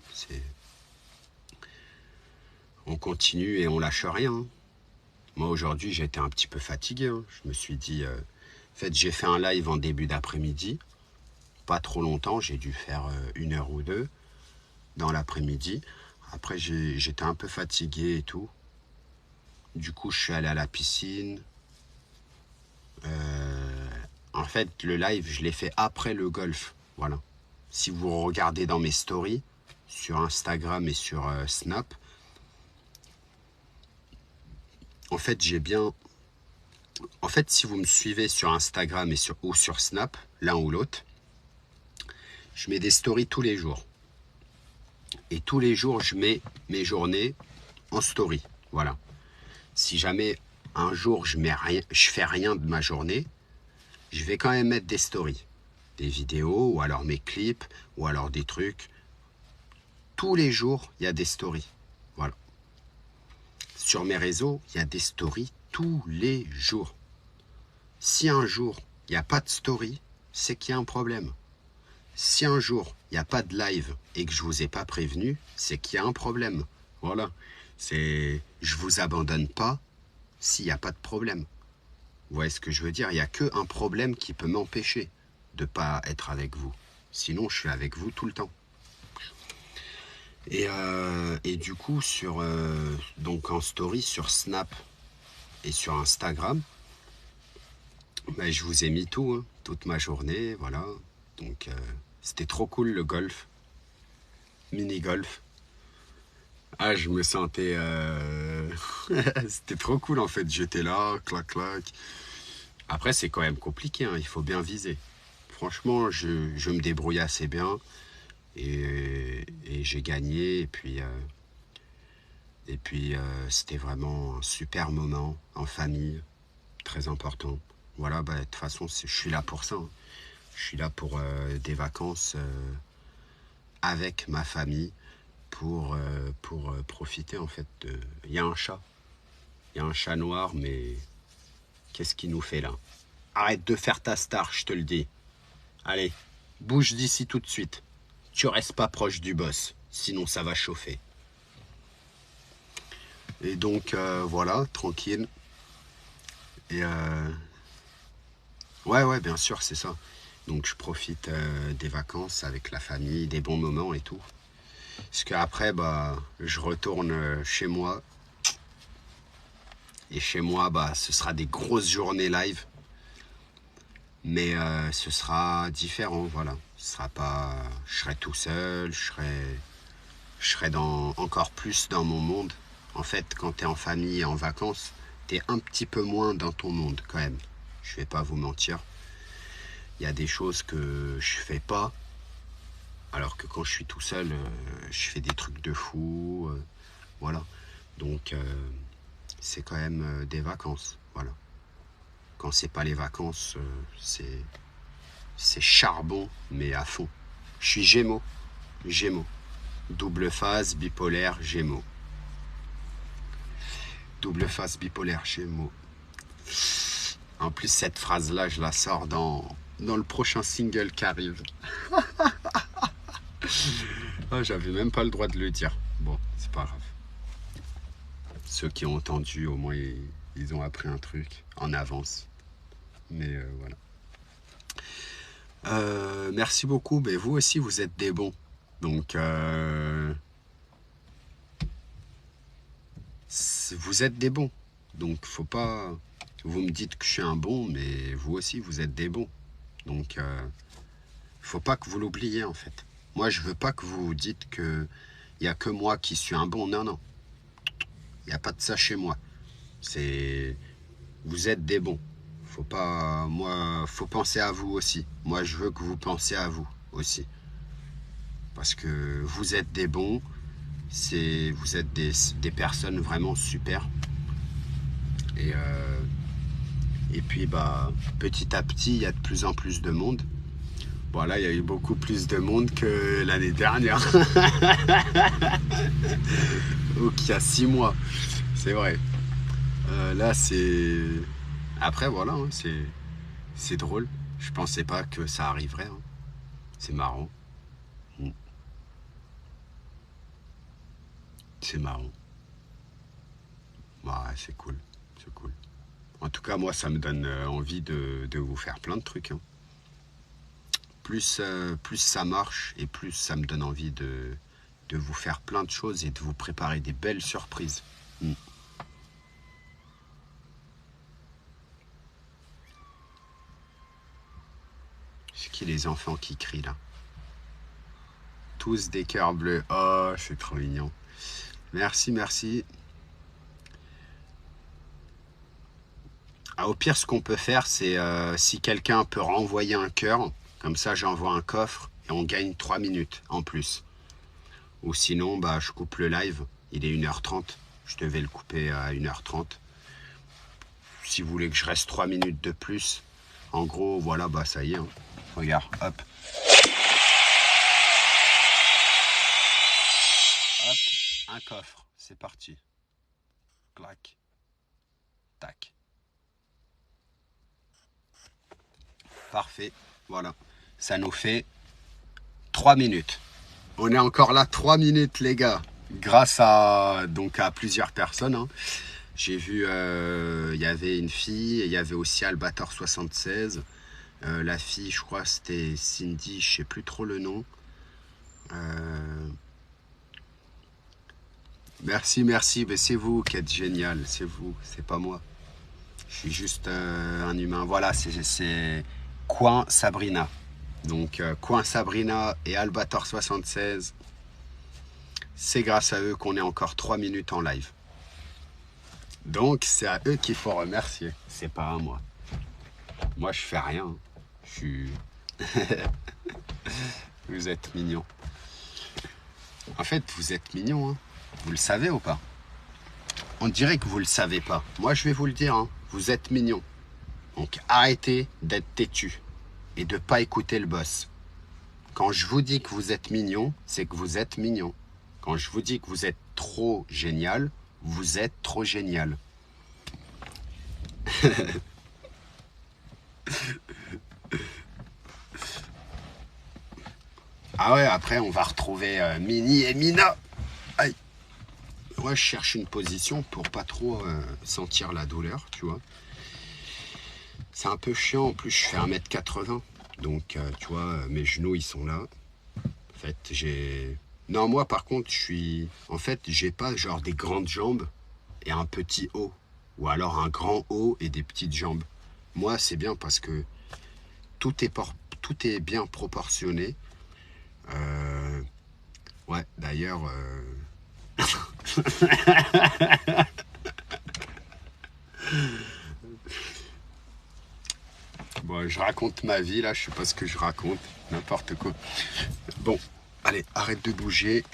on continue et on lâche rien. Hein. Moi, aujourd'hui, j'ai été un petit peu fatigué. Hein. Je me suis dit, en fait, j'ai fait un live en début d'après-midi. Pas trop longtemps, j'ai dû faire 1 heure ou deux dans l'après-midi. Après, j'étais un peu fatigué et tout. Du coup, je suis allé à la piscine. En fait, le live, je l'ai fait après le golf. Voilà. Si vous regardez dans mes stories, sur Instagram et sur Snap, en fait, En fait, si vous me suivez sur Instagram ou sur Snap, l'un ou l'autre, je mets des stories tous les jours. Et tous les jours, je mets mes journées en story. Voilà. Si jamais un jour je fais rien de ma journée, je vais quand même mettre des stories, des vidéos ou alors mes clips ou alors des trucs. Tous les jours, il y a des stories. Voilà. Sur mes réseaux, il y a des stories tous les jours. Si un jour, il n'y a pas de story, c'est qu'il y a un problème. Si un jour, il n'y a pas de live et que je vous ai pas prévenu, c'est qu'il y a un problème. Voilà. Je vous abandonne pas s'il n'y a pas de problème. Vous voyez ce que je veux dire? Il n'y a qu'un problème qui peut m'empêcher de ne pas être avec vous. Sinon, je suis avec vous tout le temps. Et du coup, donc en story sur Snap et sur Instagram, ben, je vous ai mis tout, hein, toute ma journée, voilà. Donc c'était trop cool le golf, mini-golf. Ah, je me sentais... c'était trop cool en fait, j'étais là, clac clac. Après c'est quand même compliqué, hein, il faut bien viser. Franchement, je me débrouille assez bien et j'ai gagné. Et puis c'était vraiment un super moment en famille, très important. Voilà, bah, de toute façon, je suis là pour ça, hein. Je suis là pour des vacances avec ma famille pour profiter en fait de... Il y a un chat. Il y a un chat noir, mais qu'est-ce qu'il nous fait là? Arrête de faire ta star, je te le dis. Allez, bouge d'ici tout de suite. Tu restes pas proche du boss, sinon ça va chauffer. Et donc voilà, tranquille. Et ouais, bien sûr, c'est ça. Donc je profite des vacances avec la famille, des bons moments et tout. Parce qu'après, bah, je retourne chez moi. Et chez moi, bah, ce sera des grosses journées live. Mais ce sera différent, voilà. Ce sera pas... Je serai tout seul, je serai encore plus dans mon monde. En fait, quand tu es en famille et en vacances, tu es un petit peu moins dans ton monde quand même. Je vais pas vous mentir. Il y a des choses que je fais pas. Alors que quand je suis tout seul, je fais des trucs de fou. Voilà. Donc, c'est quand même des vacances. Voilà. Quand c'est pas les vacances, c'est charbon, mais à fond. Je suis Gémeaux. Gémeaux. Double phase, bipolaire, Gémeaux. Double face, bipolaire, Gémeaux. En plus, cette phrase-là, je la sors dans le prochain single qui arrive. Ah, j'avais même pas le droit de le dire. Bon, c'est pas grave. Ceux qui ont entendu, au moins, ils ont appris un truc en avance. Mais voilà. Merci beaucoup. Mais vous aussi, vous êtes des bons. Donc, vous êtes des bons. Donc, faut pas... Vous me dites que je suis un bon, mais vous aussi, vous êtes des bons. Donc, faut pas que vous l'oubliez, en fait. Moi, je veux pas que vous vous dites que il y a que moi qui suis un bon. Non, non. Il n'y a pas de ça chez moi. C'est... Vous êtes des bons. Faut pas... Moi, faut penser à vous aussi. Moi, je veux que vous pensiez à vous aussi. Parce que vous êtes des bons. Vous êtes des personnes vraiment super. Et puis, bah, petit à petit, il y a de plus en plus de monde. Bon, là, il y a eu beaucoup plus de monde que l'année dernière. Ou qu'il y a 6 mois. C'est vrai. Là, c'est... Après, voilà, hein, c'est drôle. Je pensais pas que ça arriverait, hein. C'est marrant. Mm. C'est marrant. Ouais, c'est cool. C'est cool. En tout cas, moi, ça me donne envie de vous faire plein de trucs, hein. Plus ça marche et plus ça me donne envie de vous faire plein de choses et de vous préparer des belles surprises. Mm. C'est qui les enfants qui crient là? Tous des cœurs bleus. Oh, c'est trop mignon. Merci, merci. Ah, au pire, ce qu'on peut faire, c'est si quelqu'un peut renvoyer un cœur, comme ça j'envoie un coffre et on gagne 3 minutes en plus. Ou sinon, bah, je coupe le live. Il est 1h30. Je devais le couper à 1h30. Si vous voulez que je reste 3 minutes de plus, en gros, voilà, bah ça y est, hein. Regarde, hop. Hop, un coffre. C'est parti. Clac. Tac. Parfait. Voilà. Ça nous fait 3 minutes. On est encore là 3 minutes, les gars. Grâce à, à plusieurs personnes. Hein. J'ai vu, il y avait une fille, il y avait aussi Albator 76. La fille, je crois, c'était Cindy, je sais plus trop le nom. Merci, merci, mais c'est vous qui êtes génial, c'est vous, c'est pas moi. Je suis juste un humain. Voilà, c'est Coin Sabrina. Donc, Coin Sabrina et Albator 76, c'est grâce à eux qu'on est encore 3 minutes en live. Donc, c'est à eux qu'il faut remercier. C'est pas à moi. Moi, je fais rien. Je suis... Vous êtes mignons. En fait, vous êtes mignons. Hein. Vous le savez ou pas? On dirait que vous le savez pas. Moi, je vais vous le dire. Hein. Vous êtes mignons. Donc, arrêtez d'être têtu et de pas écouter le boss. Quand je vous dis que vous êtes mignon, c'est que vous êtes mignon. Quand je vous dis que vous êtes trop génial, vous êtes trop génial. Ah ouais, après on va retrouver Mini et Mina. Aïe. Moi je cherche une position pour pas trop sentir la douleur, tu vois. C'est un peu chiant, en plus je fais 1m80. Donc tu vois, mes genoux ils sont là. En fait j'ai... Non, moi par contre je suis... En fait j'ai pas genre des grandes jambes et un petit haut. Ou alors un grand haut et des petites jambes. Moi c'est bien parce que tout est bien proportionné. Ouais, d'ailleurs... Bon, je raconte ma vie, là, je sais pas ce que je raconte, n'importe quoi. Bon, allez, arrête de bouger.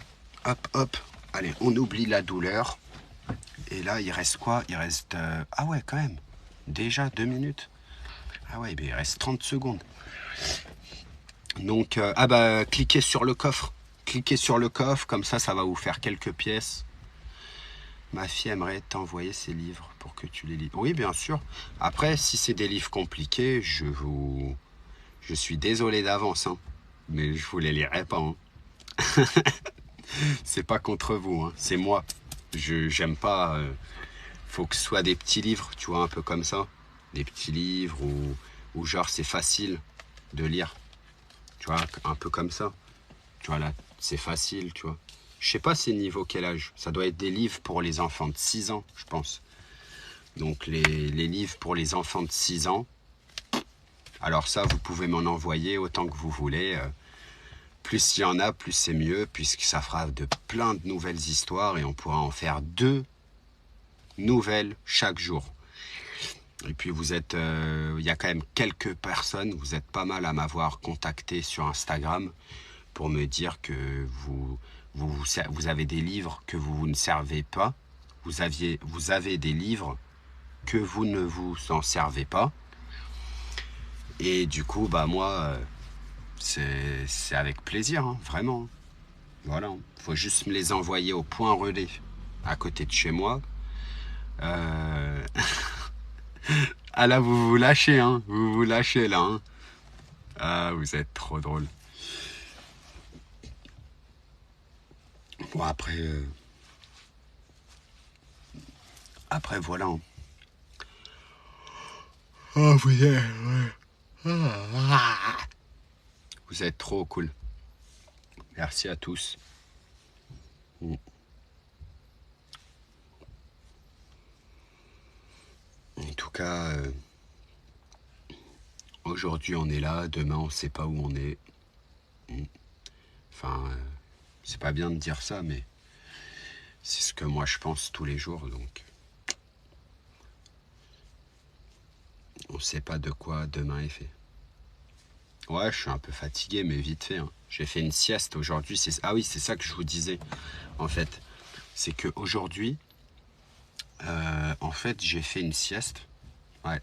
Hop, hop. Allez, on oublie la douleur. Et là, il reste quoi? Il reste... Ah ouais, quand même. Déjà 2 minutes. Ah ouais, mais il reste 30 secondes. Donc, ah bah, cliquez sur le coffre. Cliquez sur le coffre, comme ça va vous faire quelques pièces. Ma fille aimerait t'envoyer ses livres pour que tu les lis. Oui, bien sûr. Après, si c'est des livres compliqués, je suis désolé d'avance, hein, mais je vous les lirai pas. Hein. C'est pas contre vous, hein, c'est moi. J'aime pas. Faut que ce soit des petits livres, tu vois, un peu comme ça. Des petits livres où genre c'est facile de lire. Tu vois, un peu comme ça. Tu vois là, c'est facile, tu vois. Je sais pas c'est niveau quel âge. Ça doit être des livres pour les enfants de 6 ans, je pense. Donc les livres pour les enfants de 6 ans. Alors ça, vous pouvez m'en envoyer autant que vous voulez. Plus il y en a, plus c'est mieux, puisque ça fera plein de nouvelles histoires et on pourra en faire 2 nouvelles chaque jour. Et puis vous êtes, il y a quand même quelques personnes, vous êtes pas mal à m'avoir contacté sur Instagram pour me dire que vous avez des livres que vous ne servez pas. Vous avez des livres que vous ne vous en servez pas. Et du coup, bah moi, c'est avec plaisir, hein, vraiment. Voilà, faut juste me les envoyer au point relais à côté de chez moi. Ah là, vous vous lâchez, hein. Vous vous lâchez là, hein. Ah, vous êtes trop drôle. Bon, après voilà. Hein. Oh, vous êtes trop cool. Merci à tous. En tout cas, aujourd'hui on est là, demain on sait pas où on est. Enfin, c'est pas bien de dire ça, mais c'est ce que moi je pense tous les jours, donc on sait pas de quoi demain est fait. Ouais, je suis un peu fatigué, mais vite fait. Hein. J'ai fait une sieste aujourd'hui. Ah oui, c'est ça que je vous disais, en fait. C'est qu'aujourd'hui, en fait, j'ai fait une sieste. Ouais,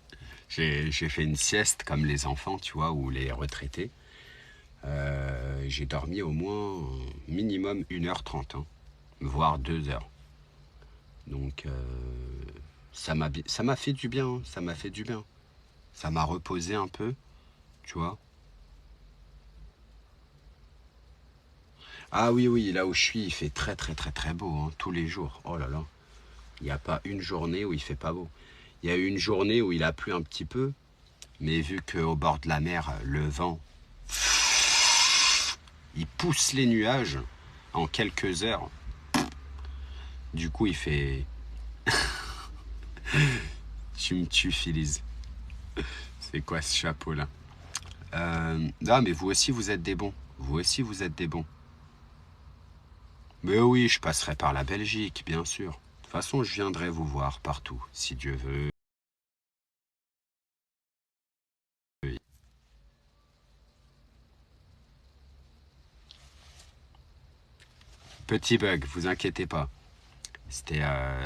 j'ai fait une sieste comme les enfants, tu vois, ou les retraités. J'ai dormi au moins minimum 1h30, hein, voire 2 heures. Donc, ça m'a fait du bien, hein, ça m'a fait du bien. Ça m'a reposé un peu, tu vois. Ah oui, oui, là où je suis, il fait très très très très beau, hein, tous les jours. Oh là là, il n'y a pas une journée où il fait pas beau. Il y a eu une journée où il a plu un petit peu, mais vu qu'au bord de la mer, le vent, il pousse les nuages en quelques heures. Du coup, il fait... Tu me tues, Phyllis. C'est quoi ce chapeau-là? Non, mais vous aussi, vous êtes des bons. Vous aussi, vous êtes des bons. Mais oui, je passerai par la Belgique, bien sûr. De toute façon, je viendrai vous voir partout, si Dieu veut. Petit bug, vous inquiétez pas.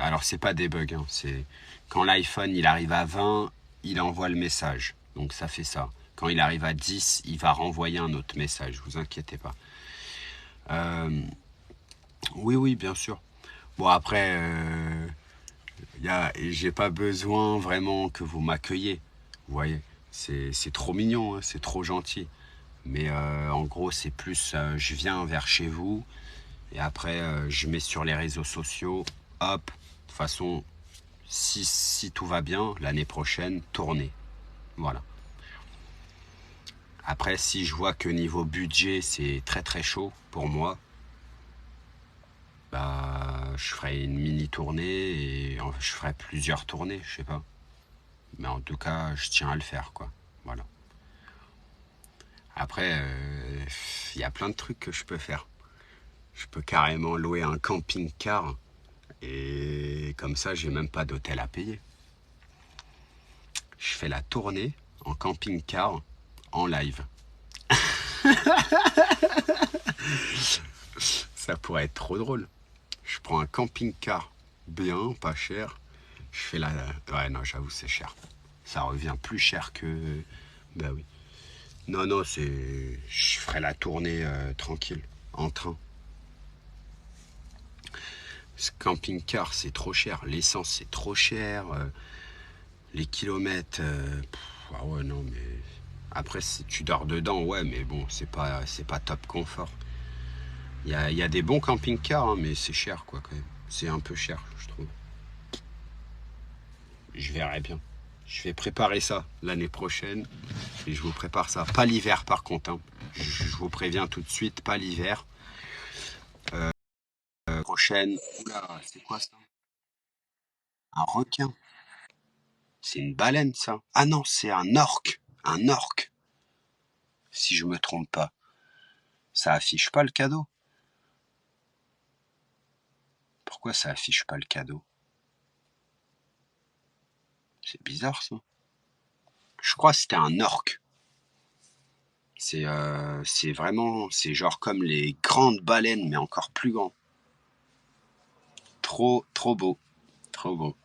Alors, c'est pas des bugs, hein, c'est quand l'iPhone il arrive à 20, il envoie le message. Donc, ça fait ça. Quand il arrive à 10, il va renvoyer un autre message. Vous inquiétez pas. Euh, oui, oui, bien sûr. Bon, après, j'ai pas besoin vraiment que vous m'accueillez. Vous voyez, c'est trop mignon, hein, c'est trop gentil. Mais en gros, c'est plus, je viens vers chez vous et après, je mets sur les réseaux sociaux. Hop, de toute façon, si tout va bien, l'année prochaine, tournée. Voilà. Après, si je vois que niveau budget, c'est très très chaud pour moi, bah, je ferai une mini tournée et je ferai plusieurs tournées, je sais pas. Mais en tout cas, je tiens à le faire, quoi. Voilà. Après, il y a plein de trucs que je peux faire. Je peux carrément louer un camping-car et comme ça, j'ai même pas d'hôtel à payer. Je fais la tournée en camping-car en live. Ça pourrait être trop drôle. Je prends un camping-car bien, pas cher. Je fais la... Ouais, non, j'avoue, c'est cher. Ça revient plus cher que... Bah oui. Non, non, c'est... Je ferai la tournée tranquille, en train. Ce camping-car, c'est trop cher. L'essence, c'est trop cher. Les kilomètres... Ah ouais, non, mais... Après, si tu dors dedans, ouais, mais bon, c'est pas top confort. Il y a des bons camping-cars, hein, mais c'est cher, quoi, quand même. C'est un peu cher, je trouve. Je verrai bien. Je vais préparer ça l'année prochaine et je vous prépare ça. Pas l'hiver, par contre, hein. Je vous préviens tout de suite, pas l'hiver. Prochaine. Oula, c'est quoi ça? Un requin. C'est une baleine, ça. Ah non, c'est un orque. Un orque, si je me trompe pas. Ça affiche pas le cadeau. Pourquoi ça affiche pas le cadeau? C'est bizarre, ça. Je crois que c'était un orque. C'est vraiment, c'est genre comme les grandes baleines, mais encore plus grand. Trop, trop beau. Trop beau.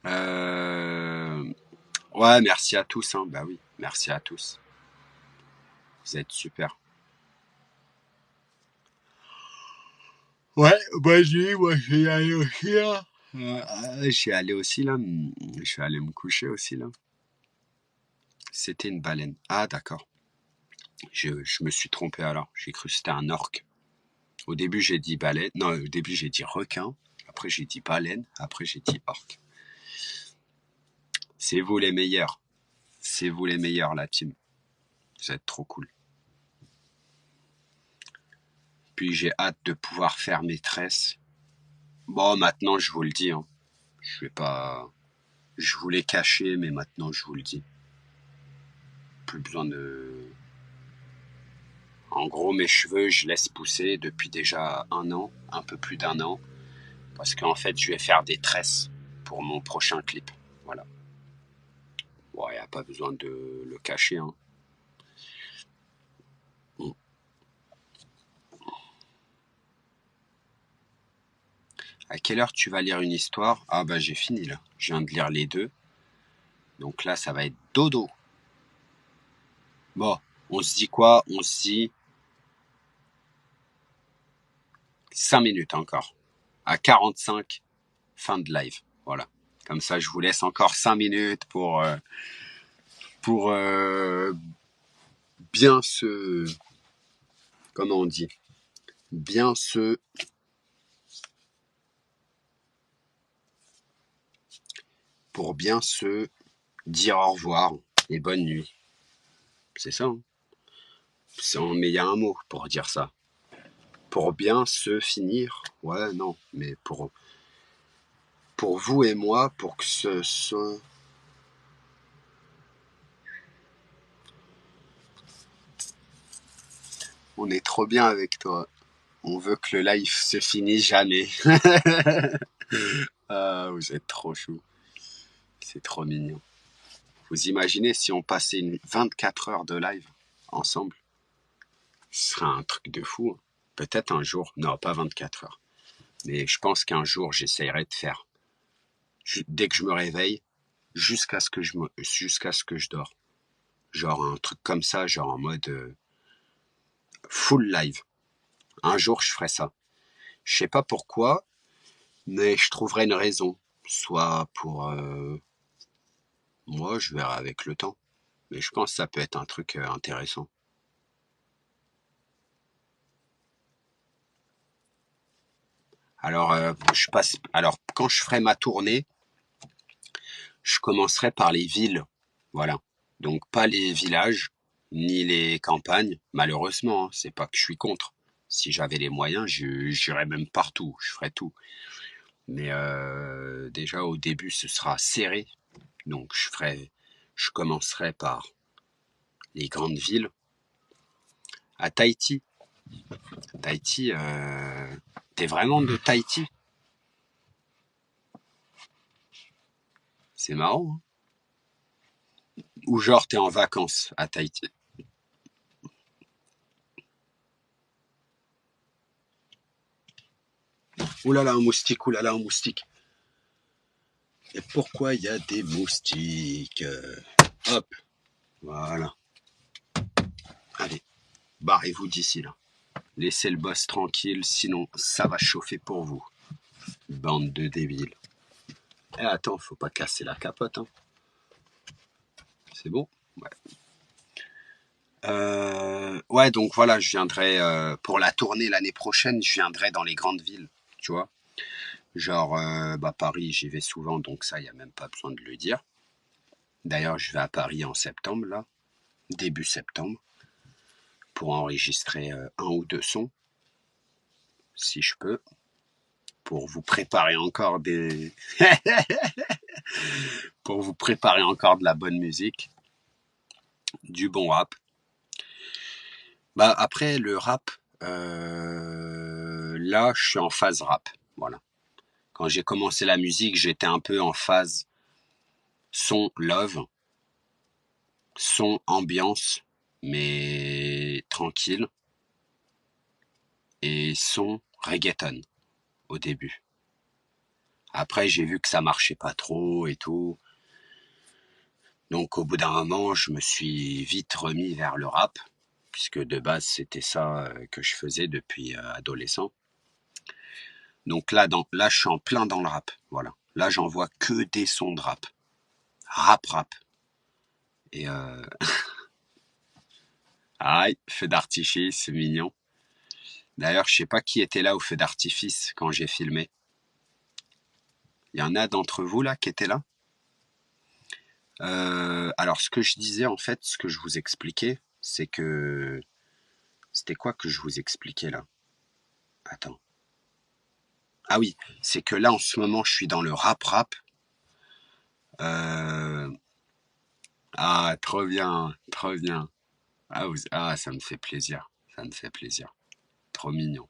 Euh, Ouais, merci à tous, hein. Bah oui, merci à tous. Vous êtes super. Ouais, bah moi je vais y aller aussi là. Je suis allé aussi là. Je suis allé me coucher aussi là. C'était une baleine. Ah d'accord. Je me suis trompé alors. J'ai cru que c'était un orque. Au début j'ai dit baleine. Non, au début j'ai dit requin. Après j'ai dit baleine. Après j'ai dit orque. C'est vous les meilleurs. C'est vous les meilleurs la team. Vous êtes trop cool. Puis j'ai hâte de pouvoir faire mes tresses. Bon, maintenant je vous le dis, hein. Je vais pas. Je voulais cacher, mais maintenant je vous le dis. Plus besoin de. En gros, mes cheveux, je laisse pousser depuis déjà un an, un peu plus d'un an, parce qu'en fait, je vais faire des tresses pour mon prochain clip. Voilà. Bon, il n'y a pas besoin de le cacher, hein. À quelle heure tu vas lire une histoire? Ah bah j'ai fini là. Je viens de lire les deux. Donc là, ça va être dodo. Bon, on se dit quoi? On se dit 5 minutes encore. À 45, fin de live. Voilà. Comme ça, je vous laisse encore 5 minutes pour bien comment on dit, bien se, pour bien se dire au revoir et bonne nuit. C'est ça, hein. Mais il y a un mot pour dire ça. Pour bien se finir. Ouais, non, mais pour vous et moi, pour que ce soit... On est trop bien avec toi. On veut que le live se finisse jamais. Ah, vous êtes trop chou. C'est trop mignon. Vous imaginez si on passait 24 heures de live ensemble? Ce serait un truc de fou, hein. Peut-être un jour. Non, pas 24 heures. Mais je pense qu'un jour, j'essayerai de faire. Dès que je me réveille, jusqu'à ce que je dors. Genre un truc comme ça, genre en mode full live. Un jour, je ferai ça. Je sais pas pourquoi, mais je trouverai une raison. Soit pour moi, je verrai avec le temps. Mais je pense que ça peut être un truc intéressant. Alors, Alors, quand je ferai ma tournée, je commencerai par les villes. Voilà. Donc, pas les villages, ni les campagnes. Malheureusement, hein, c'est pas que je suis contre. Si j'avais les moyens, j'irais même partout. Je ferais tout. Mais déjà, au début, ce sera serré. Donc, je commencerai par les grandes villes. À Tahiti. Tahiti, t'es vraiment de Tahiti? C'est marrant, hein. Ou genre t'es en vacances à Tahiti. Ouh là là, un moustique, ouh là là, un moustique. Et pourquoi il y a des moustiques? Hop, voilà. Allez, barrez-vous d'ici là. Laissez le boss tranquille, sinon ça va chauffer pour vous. Bande de débiles. Eh attends, faut pas casser la capote, hein. C'est bon? Ouais. Ouais, donc voilà, je viendrai pour la tournée l'année prochaine, je viendrai dans les grandes villes, tu vois. Genre, Paris, j'y vais souvent, donc ça, il n'y a même pas besoin de le dire. D'ailleurs, je vais à Paris en septembre, là, début septembre, pour enregistrer un ou deux sons, si je peux, pour vous préparer encore pour vous préparer encore de la bonne musique, du bon rap. Bah après le rap, là, je suis en phase rap, voilà. Quand j'ai commencé la musique, j'étais un peu en phase son love, son ambiance, mais tranquille, et son reggaeton au début. Après, j'ai vu que ça marchait pas trop et tout. Donc, au bout d'un moment, je me suis vite remis vers le rap, puisque de base, c'était ça que je faisais depuis adolescent. Donc là, je suis en plein dans le rap. Voilà. Là, j'envoie que des sons de rap. Rap. Et aïe, feu d'artifice, c'est mignon. D'ailleurs, je sais pas qui était là au feu d'artifice quand j'ai filmé. Il y en a d'entre vous là qui étaient là? Alors, ce que je disais en fait, ce que je vous expliquais, c'est que c'était quoi que je vous expliquais là? Attends. Ah oui, c'est que là en ce moment, je suis dans le rap. Euh, Ah, trop bien, trop bien. Ah, ça me fait plaisir, ça me fait plaisir. Trop mignon.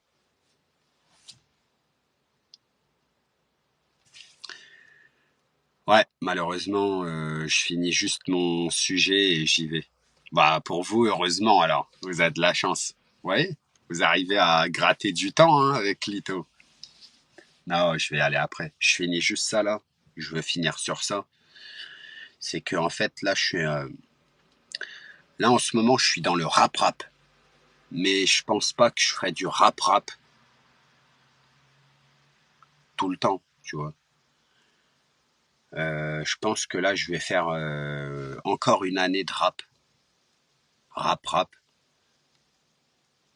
Ouais, malheureusement, je finis juste mon sujet et j'y vais. Bah, pour vous, heureusement alors, vous avez de la chance. Ouais, vous arrivez à gratter du temps hein, avec Lito. Non, je vais aller après. Je finis juste ça là. Je veux finir sur ça. C'est que en fait là, là en ce moment, je suis dans le rap. Mais je pense pas que je ferai du rap tout le temps, tu vois. Je pense que là, je vais faire encore une année de rap. Rap.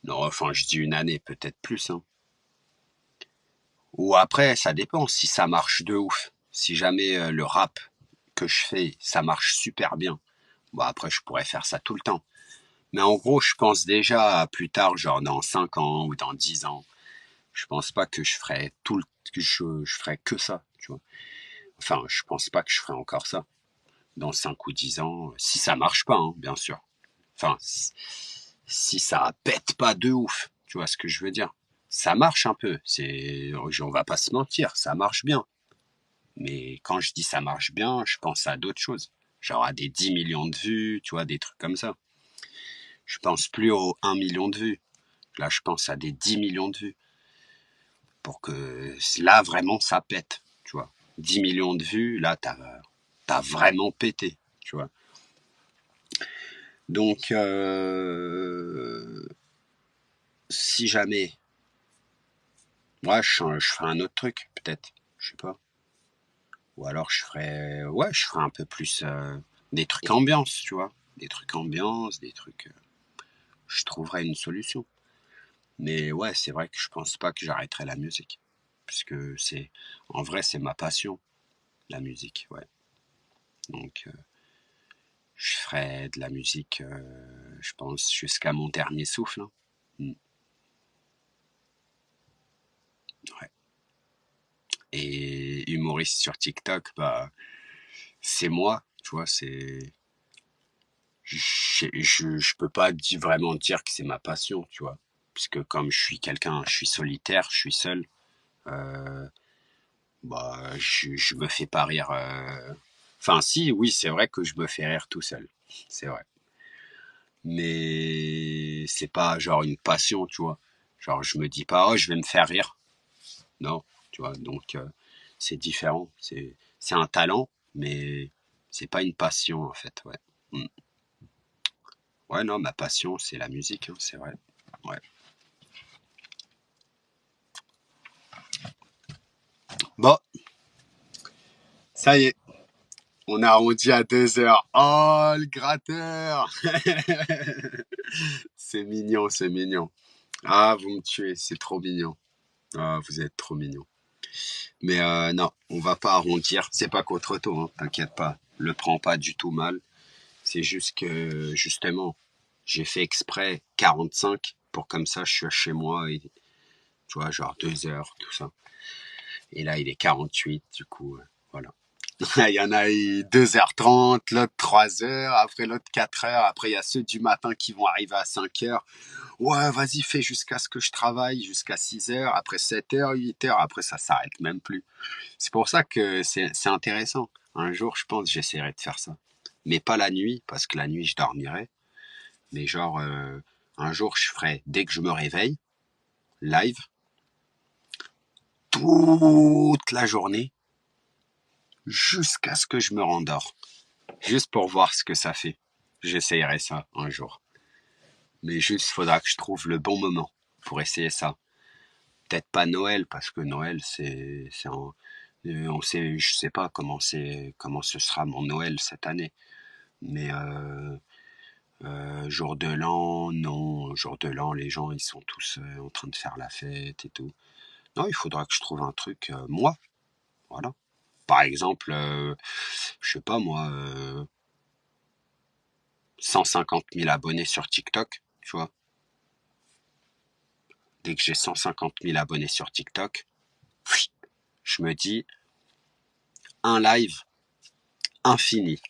Non, enfin, je dis une année, peut-être plus, hein. Ou après, ça dépend si ça marche de ouf. Si jamais le rap que je fais, ça marche super bien. Bon, après, je pourrais faire ça tout le temps. Mais en gros, je pense déjà à plus tard, genre dans 5 ans ou dans 10 ans. Je pense pas que je ferai que je ferai que ça, tu vois. Enfin, je pense pas que je ferai encore ça dans 5 ou 10 ans, si ça marche pas, hein, bien sûr. Enfin, si ça pète pas de ouf, tu vois ce que je veux dire. Ça marche un peu, on va pas se mentir, ça marche bien. Mais quand je dis ça marche bien, je pense à d'autres choses. Genre à des 10 millions de vues, tu vois, des trucs comme ça. Je pense plus aux 1 million de vues. Là, je pense à des 10 millions de vues. Pour que là, vraiment, ça pète, tu vois. 10 millions de vues, là, t'as vraiment pété, tu vois. Donc, si jamais, moi, je ferais un autre truc, peut-être, je sais pas. Ou alors, je ferais un peu plus des trucs ambiance, tu vois. Des trucs ambiance, des trucs, je trouverais une solution. Mais ouais, c'est vrai que je pense pas que j'arrêterai la musique. Puisque en vrai, c'est ma passion, la musique, ouais. Donc, je ferai de la musique, je pense, jusqu'à mon dernier souffle, hein. Mm. Ouais. Et humoriste sur TikTok, bah, c'est moi, tu vois, je peux pas vraiment dire que c'est ma passion, tu vois. Puisque comme je suis solitaire, je suis seul, euh, bah, je me fais pas rire. Enfin, si, oui, c'est vrai que je me fais rire tout seul. C'est vrai. Mais c'est pas genre une passion, tu vois. Genre, je me dis pas, oh, je vais me faire rire. Non, tu vois. Donc, c'est différent. C'est un talent, mais c'est pas une passion, en fait, ouais. Mm. Ouais, non, ma passion, c'est la musique, hein, c'est vrai. Ouais. Bon, ça y est, on a arrondi à 2 heures. Oh, le gratteur! C'est mignon, c'est mignon. Ah, vous me tuez, c'est trop mignon. Ah, vous êtes trop mignon. Mais non, on va pas arrondir. C'est pas contre toi, hein, t'inquiète pas. Le prends pas du tout mal. C'est juste que, justement, j'ai fait exprès 45 pour comme ça, je suis chez moi et, tu vois, genre 2 heures, tout ça. Et là, il est 48, du coup, voilà. Il y en a eu 2h30, l'autre 3 heures, après l'autre 4 heures, après il y a ceux du matin qui vont arriver à 5 heures. Ouais, vas-y, fais jusqu'à ce que je travaille, jusqu'à 6 heures, après 7 heures, 8 heures, après ça s'arrête même plus. C'est pour ça que c'est intéressant. Un jour, je pense, j'essaierai de faire ça. Mais pas la nuit, parce que la nuit, je dormirai. Mais genre, un jour, je ferai, dès que je me réveille, live, toute la journée, jusqu'à ce que je me rendors. Juste pour voir ce que ça fait. J'essayerai ça un jour. Mais juste, faudra que je trouve le bon moment pour essayer ça. Peut-être pas Noël, parce que Noël, on sait, je sais pas comment ce sera mon Noël cette année. Mais jour de l'an, non. Jour de l'an, les gens, ils sont tous en train de faire la fête et tout. Non, il faudra que je trouve un truc, moi. Voilà. Par exemple, je sais pas moi, 150 000 abonnés sur TikTok, tu vois. Dès que j'ai 150 000 abonnés sur TikTok, je me dis, un live infini.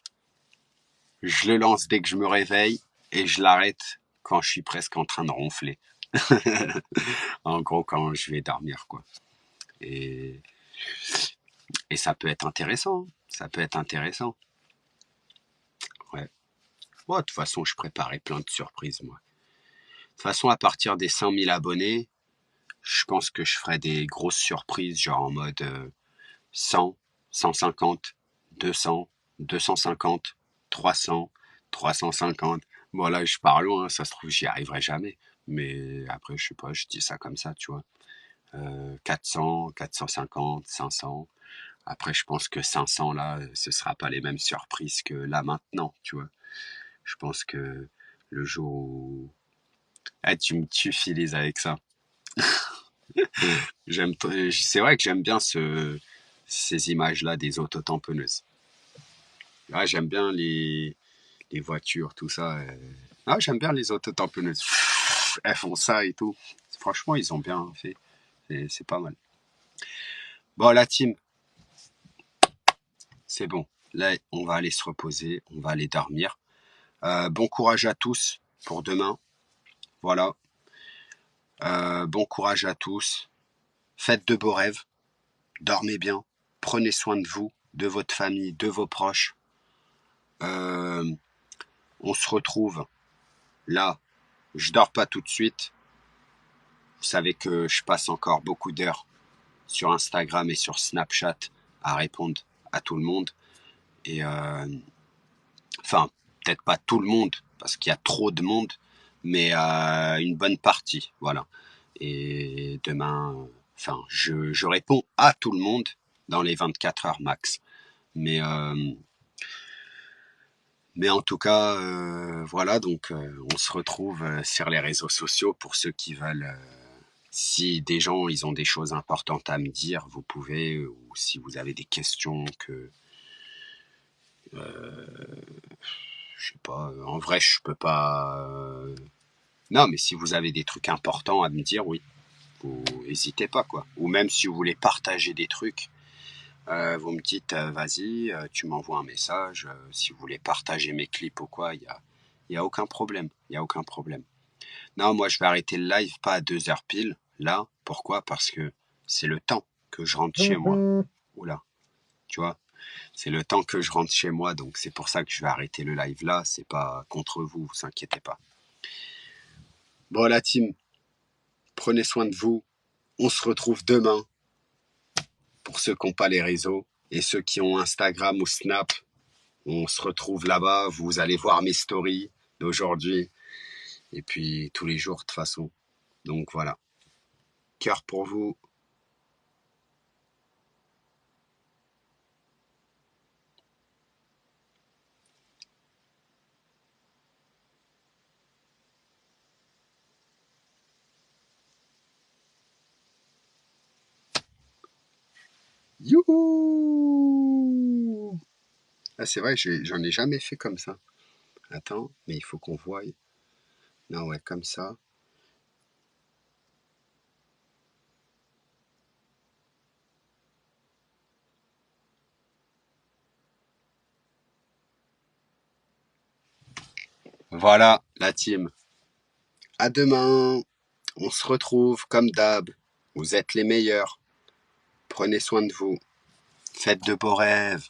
Je le lance dès que je me réveille et je l'arrête quand je suis presque en train de ronfler. En gros, quand je vais dormir, quoi. Et, et ça peut être intéressant, hein. Ça peut être intéressant. Ouais. Bon, de toute façon, je préparais plein de surprises, moi. De toute façon, à partir des 100 000 abonnés, je pense que je ferai des grosses surprises, genre en mode 100, 150, 200, 250, 300, 350. Bon, là, je pars loin, hein, ça se trouve, j'y arriverai jamais. Mais après, je sais pas, je dis ça comme ça, tu vois. 400, 450, 500. Après, je pense que 500, là, ce sera pas les mêmes surprises que là maintenant, tu vois. Je pense que le jour où Ah, tu me tues, Philise, avec ça. C'est vrai que j'aime bien ces images-là des autotamponneuses. Ah, j'aime bien les voitures, tout ça. Ah, j'aime bien les autotamponneuses. Elles font ça et tout. Franchement, ils ont bien fait. C'est pas mal. Bon, la team, c'est bon. Là, on va aller se reposer, on va aller dormir. Bon courage à tous pour demain. Voilà. Bon courage à tous. Faites de beaux rêves. Dormez bien. Prenez soin de vous, de votre famille, de vos proches. Euh, on se retrouve là. Je dors pas tout de suite. Vous savez que je passe encore beaucoup d'heures sur Instagram et sur Snapchat à répondre à tout le monde. Et enfin, peut-être pas tout le monde, parce qu'il y a trop de monde, mais une bonne partie, voilà. Et demain, enfin, je réponds à tout le monde dans les 24 heures max. Mais, euh, mais en tout cas, voilà, donc on se retrouve sur les réseaux sociaux pour ceux qui veulent. Si des gens, ils ont des choses importantes à me dire, vous pouvez, ou si vous avez des questions que, je sais pas, en vrai, je peux pas. Non, mais si vous avez des trucs importants à me dire, oui, vous n'hésitez pas, quoi. Ou même si vous voulez partager des trucs, vous me dites, vas-y, tu m'envoies un message. Si vous voulez partager mes clips ou quoi, il y a aucun problème. Il y a aucun problème. Non, moi, je vais arrêter le live pas à 2 heures pile. Là, pourquoi? Parce que c'est le temps que je rentre chez moi. Oula, tu vois, c'est le temps que je rentre chez moi, donc c'est pour ça que je vais arrêter le live là. C'est pas contre vous, vous inquiétez pas. Bon, la team, prenez soin de vous. On se retrouve demain pour ceux qui n'ont pas les réseaux et ceux qui ont Instagram ou Snap. On se retrouve là-bas. Vous allez voir mes stories d'aujourd'hui et puis tous les jours de toute façon. Donc voilà. Cœur pour vous. Youhou! Ah, c'est vrai, j'en ai jamais fait comme ça. Attends, mais il faut qu'on voie. Non, ouais, comme ça. Voilà, la team. À demain. On se retrouve comme d'hab. Vous êtes les meilleurs. Prenez soin de vous. Faites de beaux rêves.